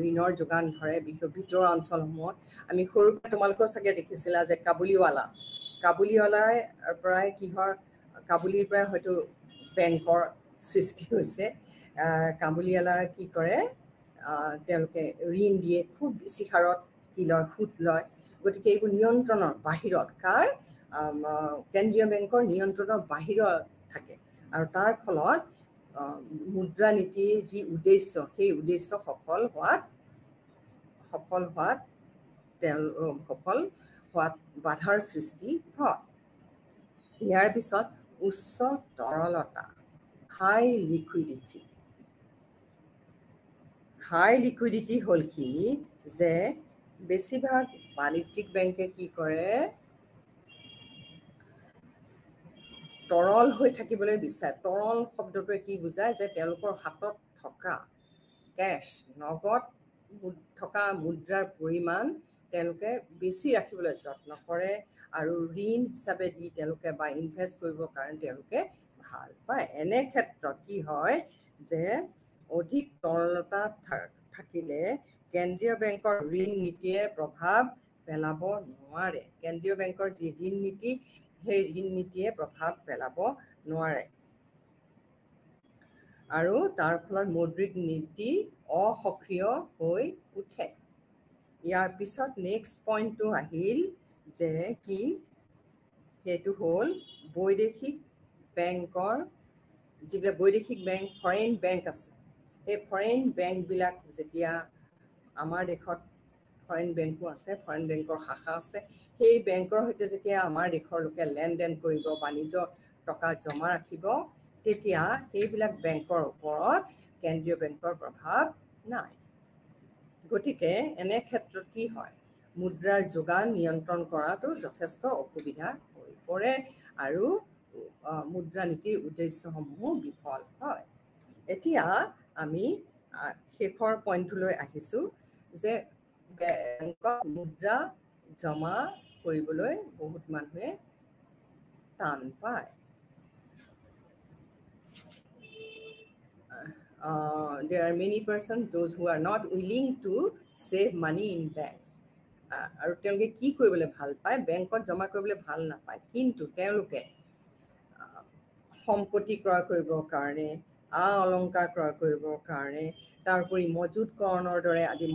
ঋণৰ যোগান ধৰে ভিতৰুৱা অঞ্চলসমূহত আমি সৰুৰে তোমালোকেও চাগে দেখিছিলা যে কাবুলীৱালাই পৰাই কাবুলীৰ পৰাই হয়তো বেংকৰ সৃষ্টি হৈছে কাবুলীৱালাৰ কি কৰে তেওঁলোকে ঋণ দিয়ে খুব বেছি হাৰত কি লয় সুদ লয় গতিকে এইবোৰ নিয়ন্ত্ৰণৰ বাহিৰত কেন্দ্ৰীয় বেংকৰ নিয়ন্ত্ৰণৰ বাহিৰত থাকে আৰু তাৰ ফলত মুদ্ৰানীতিৰ যি উদ্দেশ্য সেই উদ্দেশ্য সফল হোৱাত বাধাৰ সৃষ্টি হয় ইয়াৰ পিছত উচ্চ তৰলতা হাই লিকুইডিটি হ'ল কি যে বেছিভাগ বাণিজ্যিক বেংকে কি কৰে তৰল হৈ থাকিবলৈ বিচাৰে তৰল শব্দটোৱে কি বুজায় যে তেওঁলোকৰ হাতত থকা কেছ নগদ থকা মুদ্ৰাৰ পৰিমাণ তেওঁলোকে বেছি ৰাখিবলৈ যত্ন কৰে আৰু ঋণ হিচাপে দি তেওঁলোকে বা ইনভেষ্ট কৰিবৰ কাৰণে তেওঁলোকে ভাল পায় এনে ক্ষেত্ৰত কি হয় যে অধিক তৰলতা থাকিলে কেন্দ্ৰীয় বেংকৰ ঋণ নীতিয়ে প্ৰভাৱ পেলাব নোৱাৰে কেন্দ্ৰীয় বেংকৰ যি ঋণ নীতি সেই ঋণ নীতিয়ে প্ৰভাৱ পেলাব নোৱাৰে আৰু তাৰ ফলত মৌদ্ৰিক নীতি অসক্ৰিয় হৈ উঠে ইয়াৰ পিছত নেক্সট পইণ্টটো আহিল যে কি সেইটো হ'ল বৈদেশিক বেংকৰ যিবিলাক বৈদেশিক বেংক ফৰেইন বেংক আছে সেই ফৰেইন বেংকবিলাক যেতিয়া আমাৰ দেশত ফৰেইন বেংকো আছে ফৰেইন বেংকৰ শাখা আছে সেই বেংকৰ সৈতে যেতিয়া আমাৰ দেশৰ লোকে লেনদেন কৰিব বা নিজৰ টকা জমা ৰাখিব তেতিয়া সেইবিলাক বেংকৰ ওপৰত কেন্দ্ৰীয় বেংকৰ প্ৰভাৱ নাই গতিকে এনে ক্ষেত্ৰত কি হয় মুদ্ৰাৰ যোগান নিয়ন্ত্ৰণ কৰাটো যথেষ্ট অসুবিধা হৈ পৰে আৰু মুদ্ৰানীতিৰ উদ্দেশ্যসমূহ বিফল হয় এতিয়া আমি শেষৰ পইণ্টটোলৈ আহিছোঁ যে বেংকত মুদ্ৰা জমা কৰিবলৈ বহুত মানুহে টান পায় there are many persons those who are not willing to save money in banks আৰু তেওঁলোকে কি কৰিবলৈ ভাল পায় বেংকত জমা কৰিবলৈ ভাল নাপায় কিন্তু তেওঁলোকে সম্পত্তি ক্ৰয় কৰিবৰ কাৰণে অলংকাৰ ক্ৰয় কৰিবৰ কাৰণে তাৰোপৰি মজুতকৰণৰ দৰে আদি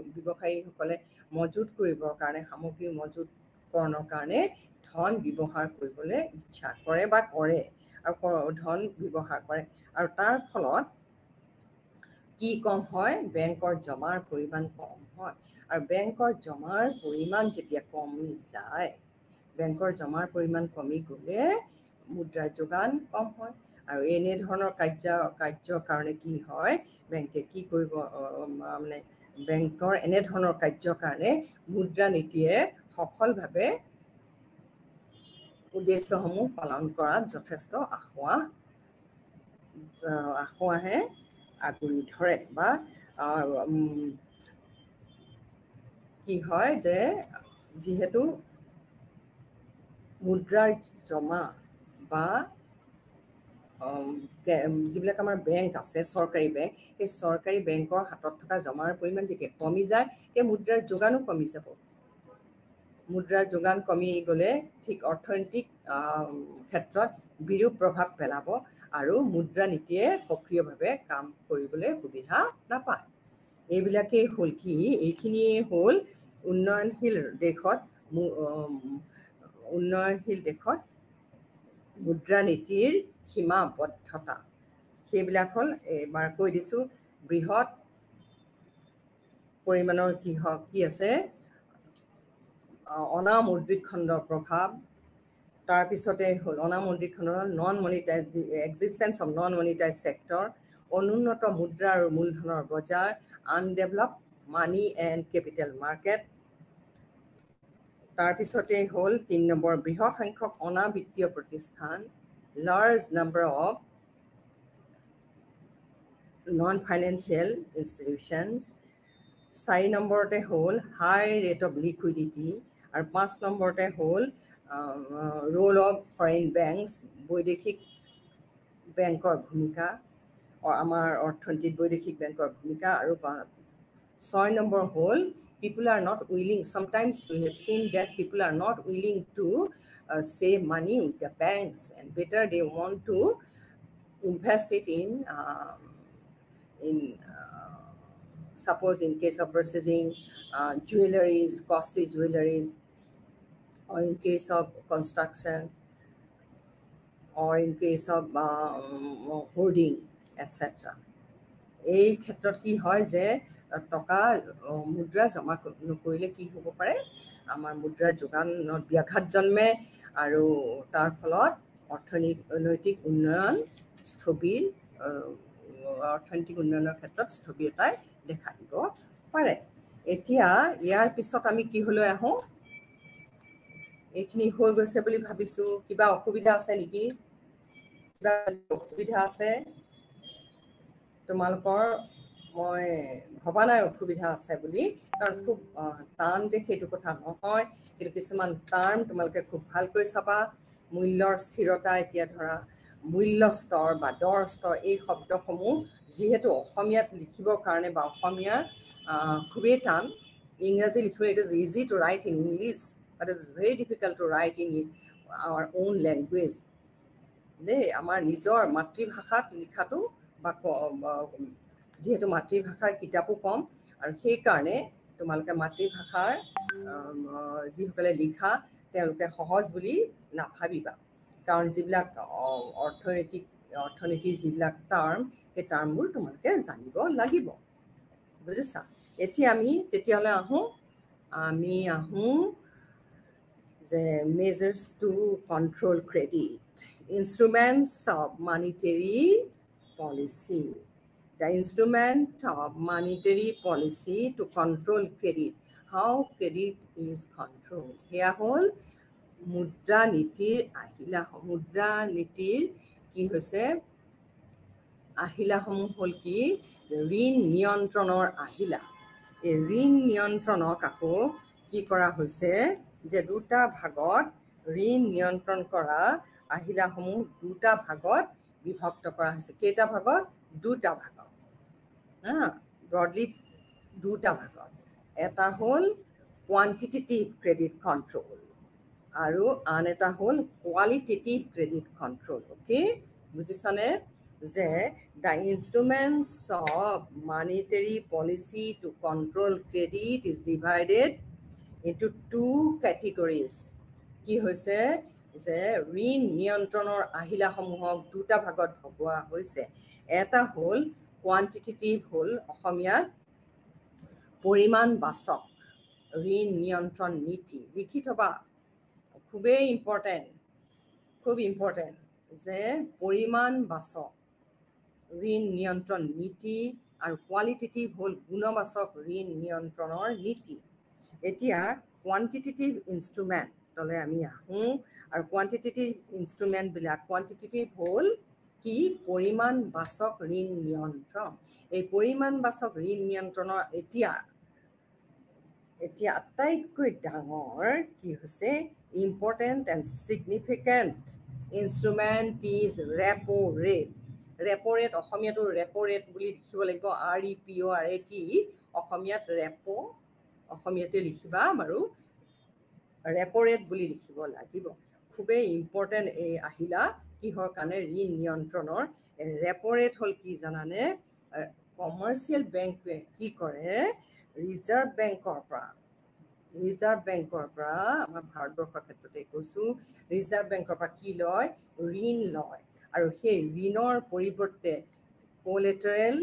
ব্যৱসায়ীসকলে মজুত কৰিবৰ কাৰণে সামগ্ৰী মজুতকৰণৰ কাৰণে ধন ব্যৱহাৰ কৰিবলৈ ইচ্ছা কৰে বা কৰে আৰু ধন ব্যৱহাৰ কৰে আৰু তাৰ ফলত কি কম হয় বেংকৰ জমাৰ পৰিমাণ কম হয় আৰু বেংকৰ জমাৰ পৰিমাণ যেতিয়া কমি যায় বেংকৰ জমাৰ পৰিমাণ কমি গ'লে মুদ্ৰাৰ যোগান কম হয় আৰু এনে ধৰণৰ কাৰ্যৰ কাৰণে কি হয় বেংকে কি কৰিব মানে বেংকৰ এনে ধৰণৰ কাৰ্যৰ কাৰণে মুদ্ৰা নীতিয়ে সফলভাৱে উদ্দেশ্যসমূহ পালন কৰাত যথেষ্ট আসোঁৱাহে আগুৰি ধৰে বা কি হয় যে যিহেতু মুদ্ৰাৰ জমা বা যিবিলাক আমাৰ বেংক আছে চৰকাৰী বেংক সেই চৰকাৰী বেংকৰ হাতত থকা জমাৰ পৰিমাণ যেতিয়া কমি যায় সেই মুদ্ৰাৰ যোগানো কমি যাব মুদ্ৰাৰ যোগান কমি গ'লে ঠিক অৰ্থনৈতিক ক্ষেত্ৰত বিৰূপ প্ৰভাৱ পেলাব আৰু মুদ্ৰা নীতিয়ে সক্ৰিয়ভাৱে কাম কৰিবলৈ সুবিধা নাপায় এইবিলাকেই হ'ল কি এইখিনিয়ে হ'ল উন্নয়নশীল দেশত মুদ্ৰা নীতিৰ সীমাবদ্ধতা সেইবিলাক হ'ল এবাৰ কৈ দিছোঁ বৃহৎ পৰিমাণৰ কি আছে অনামৌদ্ৰিক খণ্ডৰ প্ৰভাৱ তাৰ পিছতে হ'ল অনামন্ত্ৰীখনৰ non monetize existence of non monetize sector, অনুন্নত মুদ্ৰা আৰু মূলধনৰ বজাৰ, undevelop money and capital market. তাৰপিছতে হ'ল 3 নম্বৰ বৃহৎ সংখ্যক অনাবিত্তীয় প্ৰতিষ্ঠান, large number of non financial institutions. 4 নম্বৰতে হ'ল হাই ৰেট অফ লিকুইডিটি, আৰু 5 নম্বৰতে হ'ল ৰোল অফ ফৰেইন বেংকছ, বৈদেশিক বেংকৰ ভূমিকা, আমাৰ অৰ্থনীতিত বৈদেশিক বেংকৰ ভূমিকা। আৰু 6 নম্বৰ হ'ল people are not willing, sometimes we have seen that people are not willing to save money with the banks, and better they want to invest it in suppose in case of purchasing jewelries, costly jewelries, or in case of construction, or in case of hoarding, etc. এই ক্ষেত্ৰত কি হয় যে টকা মুদ্ৰা জমা নকৰিলে কি হ'ব পাৰে, আমাৰ মুদ্ৰাৰ যোগানত ব্যাঘাত জন্মে, আৰু তাৰ ফলত অৰ্থনৈতিক উন্নয়ন স্থবিৰ, অৰ্থনৈতিক উন্নয়নৰ ক্ষেত্ৰত স্থবিৰতাই দেখা দিব পাৰে। এতিয়া ইয়াৰ পিছত আমি কিহলৈ আহোঁ? এইখিনি হৈ গৈছে বুলি ভাবিছোঁ। কিবা অসুবিধা আছে নেকি? কিবা অসুবিধা আছে তোমালোকৰ? মই ভবা নাই অসুবিধা আছে বুলি, কাৰণ খুব টান যে সেইটো কথা নহয়, কিন্তু কিছুমান টাৰ্ম তোমালোকে খুব ভালকৈ চাবা। মূল্যৰ স্থিৰতা, এতিয়া ধৰা মূল্য স্তৰ বা দৰ স্তৰ, এই শব্দসমূহ যিহেতু অসমীয়াত লিখিবৰ কাৰণে বা অসমীয়া খুবেই টান, ইংৰাজী লিখিবলৈ it is easy to write in English, but it is very difficult to write in our own language. দেই, আমাৰ নিজৰ মাতৃভাষাত লিখাটো বা যিহেতু মাতৃভাষাৰ কিতাপো কম, আৰু সেইকাৰণে তোমালোকে মাতৃভাষাৰ যিসকলে লিখা তেওঁলোকে সহজ বুলি নাভাবিবা, কাৰণ যিবিলাক অৰ্থনীতিৰ যিবিলাক টাৰ্ম, সেই টাৰ্মবোৰ তোমালোকে জানিব লাগিব, বুজিছা? এতিয়া আমি তেতিয়াহ'লে আহোঁ যে measures to control credit, instruments of monetary policy. The instrument of monetary policy to control credit. How credit is controlled. সেয়া হ'ল মুদ্ৰা নীতিৰ আহিলা। মুদ্ৰা নীতিৰ কি হৈছে? আহিলাসমূহ হ'ল কি? ঋণ নিয়ন্ত্ৰণৰ আহিলা। এই ঋণ নিয়ন্ত্ৰণক আকৌ কি কৰা হৈছে যে দুটা ভাগত ঋণ নিয়ন্ত্ৰণ কৰা আহিলাসমূহ দুটা ভাগত বিভক্ত কৰা হৈছে। কেইটা ভাগত? দুটা ভাগত। ব্ৰডলি দুটা ভাগত। এটা হ'ল কোৱান্টিটেটিভ ক্ৰেডিট কণ্ট্ৰল, আৰু আন এটা হ'ল কোৱালিটেটিভ ক্ৰেডিট কণ্ট্ৰল। অ'কে, বুজিছানে? যে the instruments of monetary policy to control credit is divided into two categories. কি হৈছে যে ঋণ নিয়ন্ত্ৰণৰ আহিলাসমূহক দুটা ভাগত ভগোৱা হৈছে। এটা হ'ল কোৱান্টিটেটিভ, হ'ল অসমীয়াত পৰিমাণবাচক ঋণ নিয়ন্ত্ৰণ নীতি। লিখি থবা, খুবেই ইম্পৰ্টেণ্ট, খুব ইম্পৰ্টেণ্ট যে পৰিমাণবাচক ঋণ নিয়ন্ত্ৰণ নীতি, আৰু কোৱালিটেটিভ হ'ল গুণবাচক ঋণ নিয়ন্ত্ৰণৰ নীতি। এতিয়া কোৱান্টিটেটিভ ইনষ্ট্ৰুমেণ্টলৈ আমি আহোঁ, আৰু কোৱান্টিটেটিভ ইনষ্ট্ৰুমেণ্টবিলাক, কোৱান্টিটেটিভ হ'ল কি? পৰিমাণবাচক ঋণ নিয়ন্ত্ৰণ। এই পৰিমাণবাচক ঋণ নিয়ন্ত্ৰণৰ এতিয়া আটাইতকৈ ডাঙৰ কি হৈছে? Important and significant instrument is repo rate. Repo rate, অসমীয়াটো ৰেপো ৰেট বুলি লিখিব লাগিব, REPORAT, অসমীয়াত ৰেপো, অসমীয়াতে লিখিবা বাৰু, ৰেপো ৰেট বুলি লিখিব লাগিব। খুবেই ইম্পৰ্টেণ্ট এই আহিলা কিহৰ কাৰণে? ঋণ নিয়ন্ত্ৰণৰ। ৰেপো ৰেট হ'ল কি জানানে? কমাৰ্চিয়েল বেংকে কি কৰে? ৰিজাৰ্ভ বেংকৰ পৰা, আমাৰ ভাৰতবৰ্ষৰ ক্ষেত্ৰতে কৈছোঁ, ৰিজাৰ্ভ বেংকৰ পৰা কি লয়? ঋণ লয়, আৰু সেই ঋণৰ পৰিৱৰ্তে কোলেটাৰেল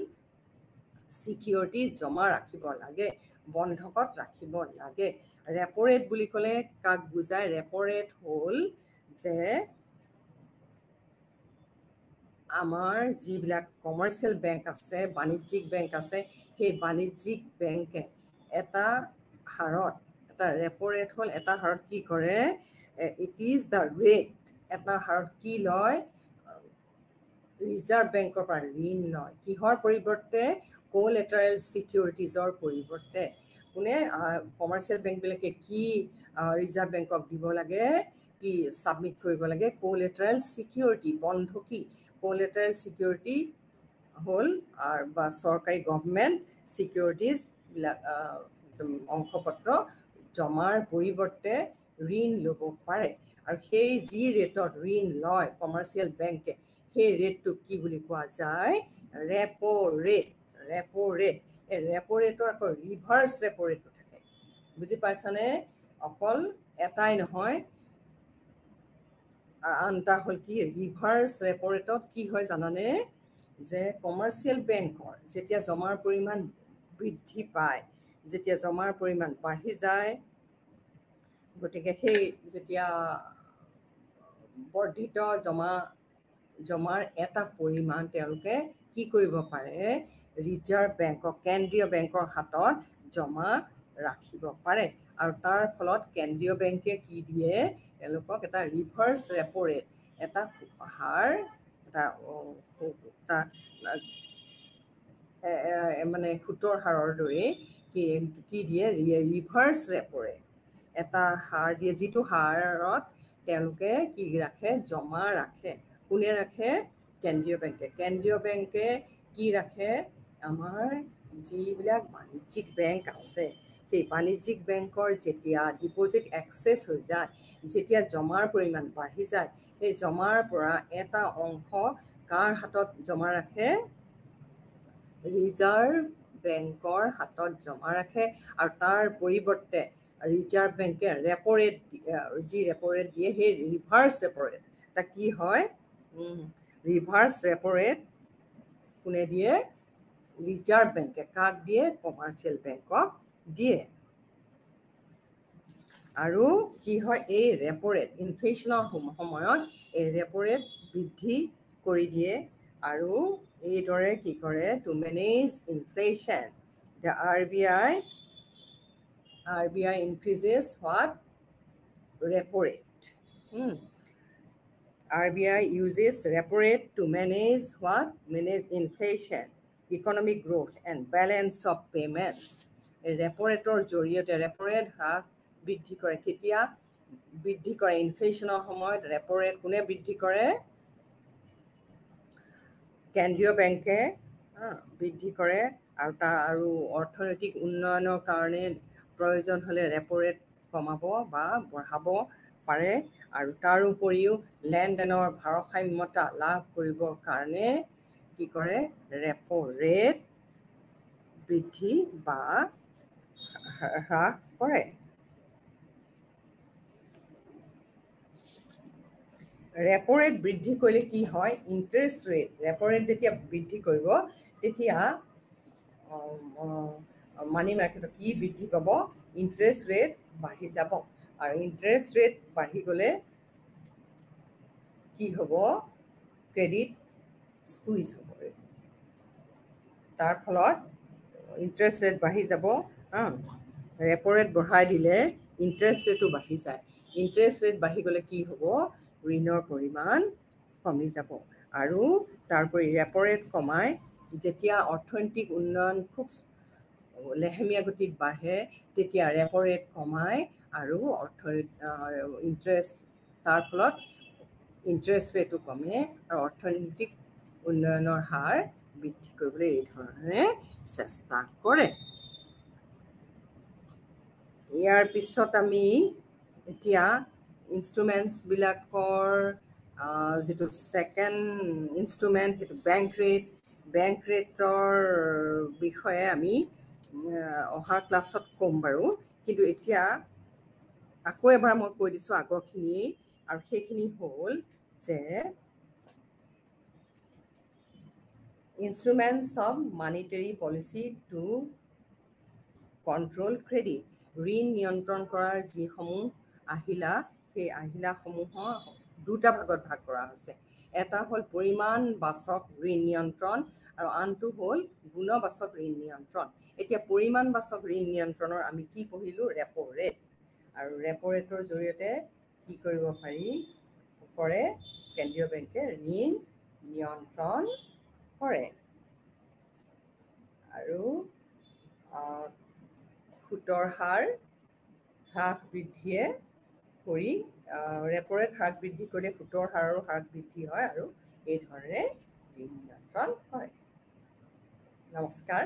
ছিকিউৰিটি জমা ৰাখিব লাগে, বন্ধকত ৰাখিব লাগে। ৰেপো ৰেট বুলি ক'লে কাক বুজায়? ৰেপো ৰেট হ'ল যে আমাৰ যিবিলাক কমাৰ্চিয়েল বেংক আছে, বাণিজ্যিক বেংক আছে, সেই বাণিজ্যিক বেংকে এটা হাৰত, এটা ৰেপ' ৰেট হ'ল এটা হাৰত কি কৰে, ইট ইজ দ্য ৰেট, এটা হাৰত কি লয়, ৰিজাৰ্ভ বেংকৰ পৰা ঋণ লয়। কিহৰ পৰিৱৰ্তে? কোলেটাৰেল ছিকিউৰিটিজৰ পৰিৱৰ্তে। কোনে কমাৰ্চিয়েল বেংকবিলাকে কি ৰিজাৰ্ভ বেংকক দিব লাগে, কি ছাবমিট কৰিব লাগে? কোলেটাৰেল ছিকিউৰিটি, বন্ধকী। কোলেটাৰেল ছিকিউৰিটি হ'ল বা চৰকাৰী গভৰ্ণমেণ্ট ছিকিউৰিটিজবিলাক অংশপত্ৰ জমাৰ পৰিৱৰ্তে ঋণ ল'ব পাৰে। আৰু সেই যি ৰেটত ঋণ লয় কমাৰ্চিয়েল বেংকে, সেই ৰেটটো কি বুলি কোৱা যায়? Repo' rate. Repo' rate. এই ৰেপ' ৰেটৰ আকৌ ৰিভাৰ্চ ৰেপ' ৰেটো থাকে। বুজি পাইছানে? অকল এটাই নহয়, আনটা হ'ল কি, ৰিভাৰ্চ ৰেপ' ৰেটত কি হয় জানানে? যে কমাৰ্চিয়েল বেংকৰ যেতিয়া জমাৰ পৰিমাণ বৃদ্ধি পায়, যেতিয়া জমাৰ পৰিমাণ বাঢ়ি যায়, গতিকে সেই যেতিয়া বৰ্ধিত জমাৰ এটা পৰিমাণ তেওঁলোকে কি কৰিব পাৰে? ৰিজাৰ্ভ বেংকৰ, কেন্দ্ৰীয় বেংকৰ হাতত জমা ৰাখিব পাৰে। আৰু তাৰ ফলত কেন্দ্ৰীয় বেংকে কি দিয়ে? তেওঁলোকক এটা ৰিভাৰ্চ ৰেপ' ৰেট, এটা হাৰ, এটা মানে সুতৰ হাৰৰ দৰে কি দিয়ে? ৰিভাৰ্চ ৰেপ' ৰেট, এটা হাৰ দিয়ে, যিটো হাৰত তেওঁলোকে কি ৰাখে? জমা ৰাখে। কোনে ৰাখে? কেন্দ্ৰীয় বেংকে। কেন্দ্ৰীয় বেংকে কি ৰাখে? আমাৰ যিবিলাক বাণিজ্যিক বেংক আছে, সেই বাণিজ্যিক বেংকৰ যেতিয়া ডিপ'জিট এক্সেছ হৈ যায়, যেতিয়া জমাৰ পৰিমাণ বাঢ়ি যায়, সেই জমাৰ পৰা এটা অংশ কাৰ হাতত জমা ৰাখে? ৰিজাৰ্ভ বেংকৰ হাতত জমা ৰাখে। আৰু তাৰ পৰিৱৰ্তে ৰিজাৰ্ভ বেংকে ৰেপ' ৰেট, যি ৰেপ' ৰেট দিয়ে, সেই ৰিভাৰ্চ ৰেপ' ৰেট, এটা কি হয়? ৰিভাৰ্চ ৰেপ' ৰেট কোনে দিয়ে? ৰিজাৰ্ভ বেংকে। কাক দিয়ে? কমাৰ্চিয়েল বেংকক দিয়ে। আৰু কি হয়? এই ৰেপ' ৰেট ইনফ্লেশ্যনৰ সময়ত এই ৰেপ' ৰেট বৃদ্ধি কৰি দিয়ে। আৰু এইদৰে কি কৰে? To manage inflation, the RBI increases what? Repo rate. RBI uses repo rate to manage what? Manage inflation, economic growth and balance of payments. এই ৰেপ' ৰেটৰ জৰিয়তে ৰেপ' ৰেট হ্ৰাস বৃদ্ধি কৰে। কেতিয়া বৃদ্ধি কৰে? ইনফ্লেশ্যনৰ সময়ত ৰেপ' ৰেট কোনে বৃদ্ধি কৰে? কেন্দ্ৰীয় বেংকে বৃদ্ধি কৰে। আৰু অৰ্থনৈতিক উন্নয়নৰ কাৰণে প্ৰয়োজন হ'লে ৰেপ' ৰেট কমাব বা বঢ়াব পাৰে। আৰু তাৰ উপৰিও লেনদেনৰ ভাৰসাম্যতা লাভ কৰিবৰ কাৰণে কি কৰে? ৰেপ' ৰেট বৃদ্ধি বা হ্ৰাস কৰে। ৰেপ' ৰেট বৃদ্ধি কৰিলে কি হয়? ইণ্টাৰেষ্ট ৰেট, ৰেপ' ৰেট যেতিয়া বৃদ্ধি কৰিব, তেতিয়া মানি মাৰ্কেটত কি বৃদ্ধি পাব? ইণ্টাৰেষ্ট ৰেট বাঢ়ি যাব। আৰু ইণ্টাৰেষ্ট ৰেট বাঢ়ি গ'লে কি হ'ব? ক্ৰেডিট স্কুইজ হ'ব। তাৰ ফলত ইণ্টাৰেষ্ট ৰেট বাঢ়ি যাব। ৰেপ' ৰেট বঢ়াই দিলে ইণ্টাৰেষ্ট ৰেটো বাঢ়ি যায়। ইণ্টাৰেষ্ট ৰেট বাঢ়ি গ'লে কি হ'ব? ঋণৰ পৰিমাণ কমি যাব। আৰু তাৰোপৰি ৰেপ' ৰেট কমাই যেতিয়া অৰ্থনৈতিক উন্নয়ন খুব লেহেমীয়া গতিত বাঢ়ে, তেতিয়া ৰেপ' ৰেট কমাই আৰু ইণ্টাৰেষ্ট, তাৰ ফলত ইণ্টাৰেষ্ট ৰেটো কমে আৰু অৰ্থনৈতিক উন্নয়নৰ হাৰ বৃদ্ধি কৰিবলৈ এই ধৰণে চেষ্টা কৰে। ইয়াৰ পিছত আমি এতিয়া ইনষ্ট্ৰুমেণ্টছবিলাকৰ যিটো ছেকেণ্ড ইনষ্ট্ৰুমেণ্ট, সেইটো বেংক ৰেট। বেংক ৰেটৰ বিষয়ে আমি অহা ক্লাছত ক'ম বাৰু। কিন্তু এতিয়া আকৌ এবাৰ মই কৈ দিছোঁ আগৰখিনি, আৰু সেইখিনি হ'ল যে instruments of monetary policy to control credit, ঋণ নিয়ন্ত্ৰণ কৰাৰ যিসমূহ আহিলা, সেই আহিলাসমূহৰ দুটা ভাগত ভাগ কৰা হৈছে এটা হ'ল পৰিমাণবাচক ঋণ নিয়ন্ত্ৰণ আৰু আনটো হ'ল গুণবাচক ঋণ নিয়ন্ত্ৰণ এতিয়া পৰিমাণবাচক ঋণ নিয়ন্ত্ৰণৰ আমি কি পঢ়িলো ৰেপো ৰেট আৰু ৰেপো ৰেটৰ জৰিয়তে কি কৰিব পাৰি কৰে কেন্দ্ৰীয় বেংকে ঋণ নিয়ন্ত্ৰণ কৰে আৰু সুতৰ হাৰ হ্ৰাস বৃদ্ধিয়ে কৰি ৰেপো ৰেট হ্ৰাস বৃদ্ধি কৰিলে সুতৰ হাৰৰ হ্ৰাস বৃদ্ধি হয় আৰু এই ধৰণে ঋণ নিয়ন্ত্ৰণ হয় নমস্কাৰ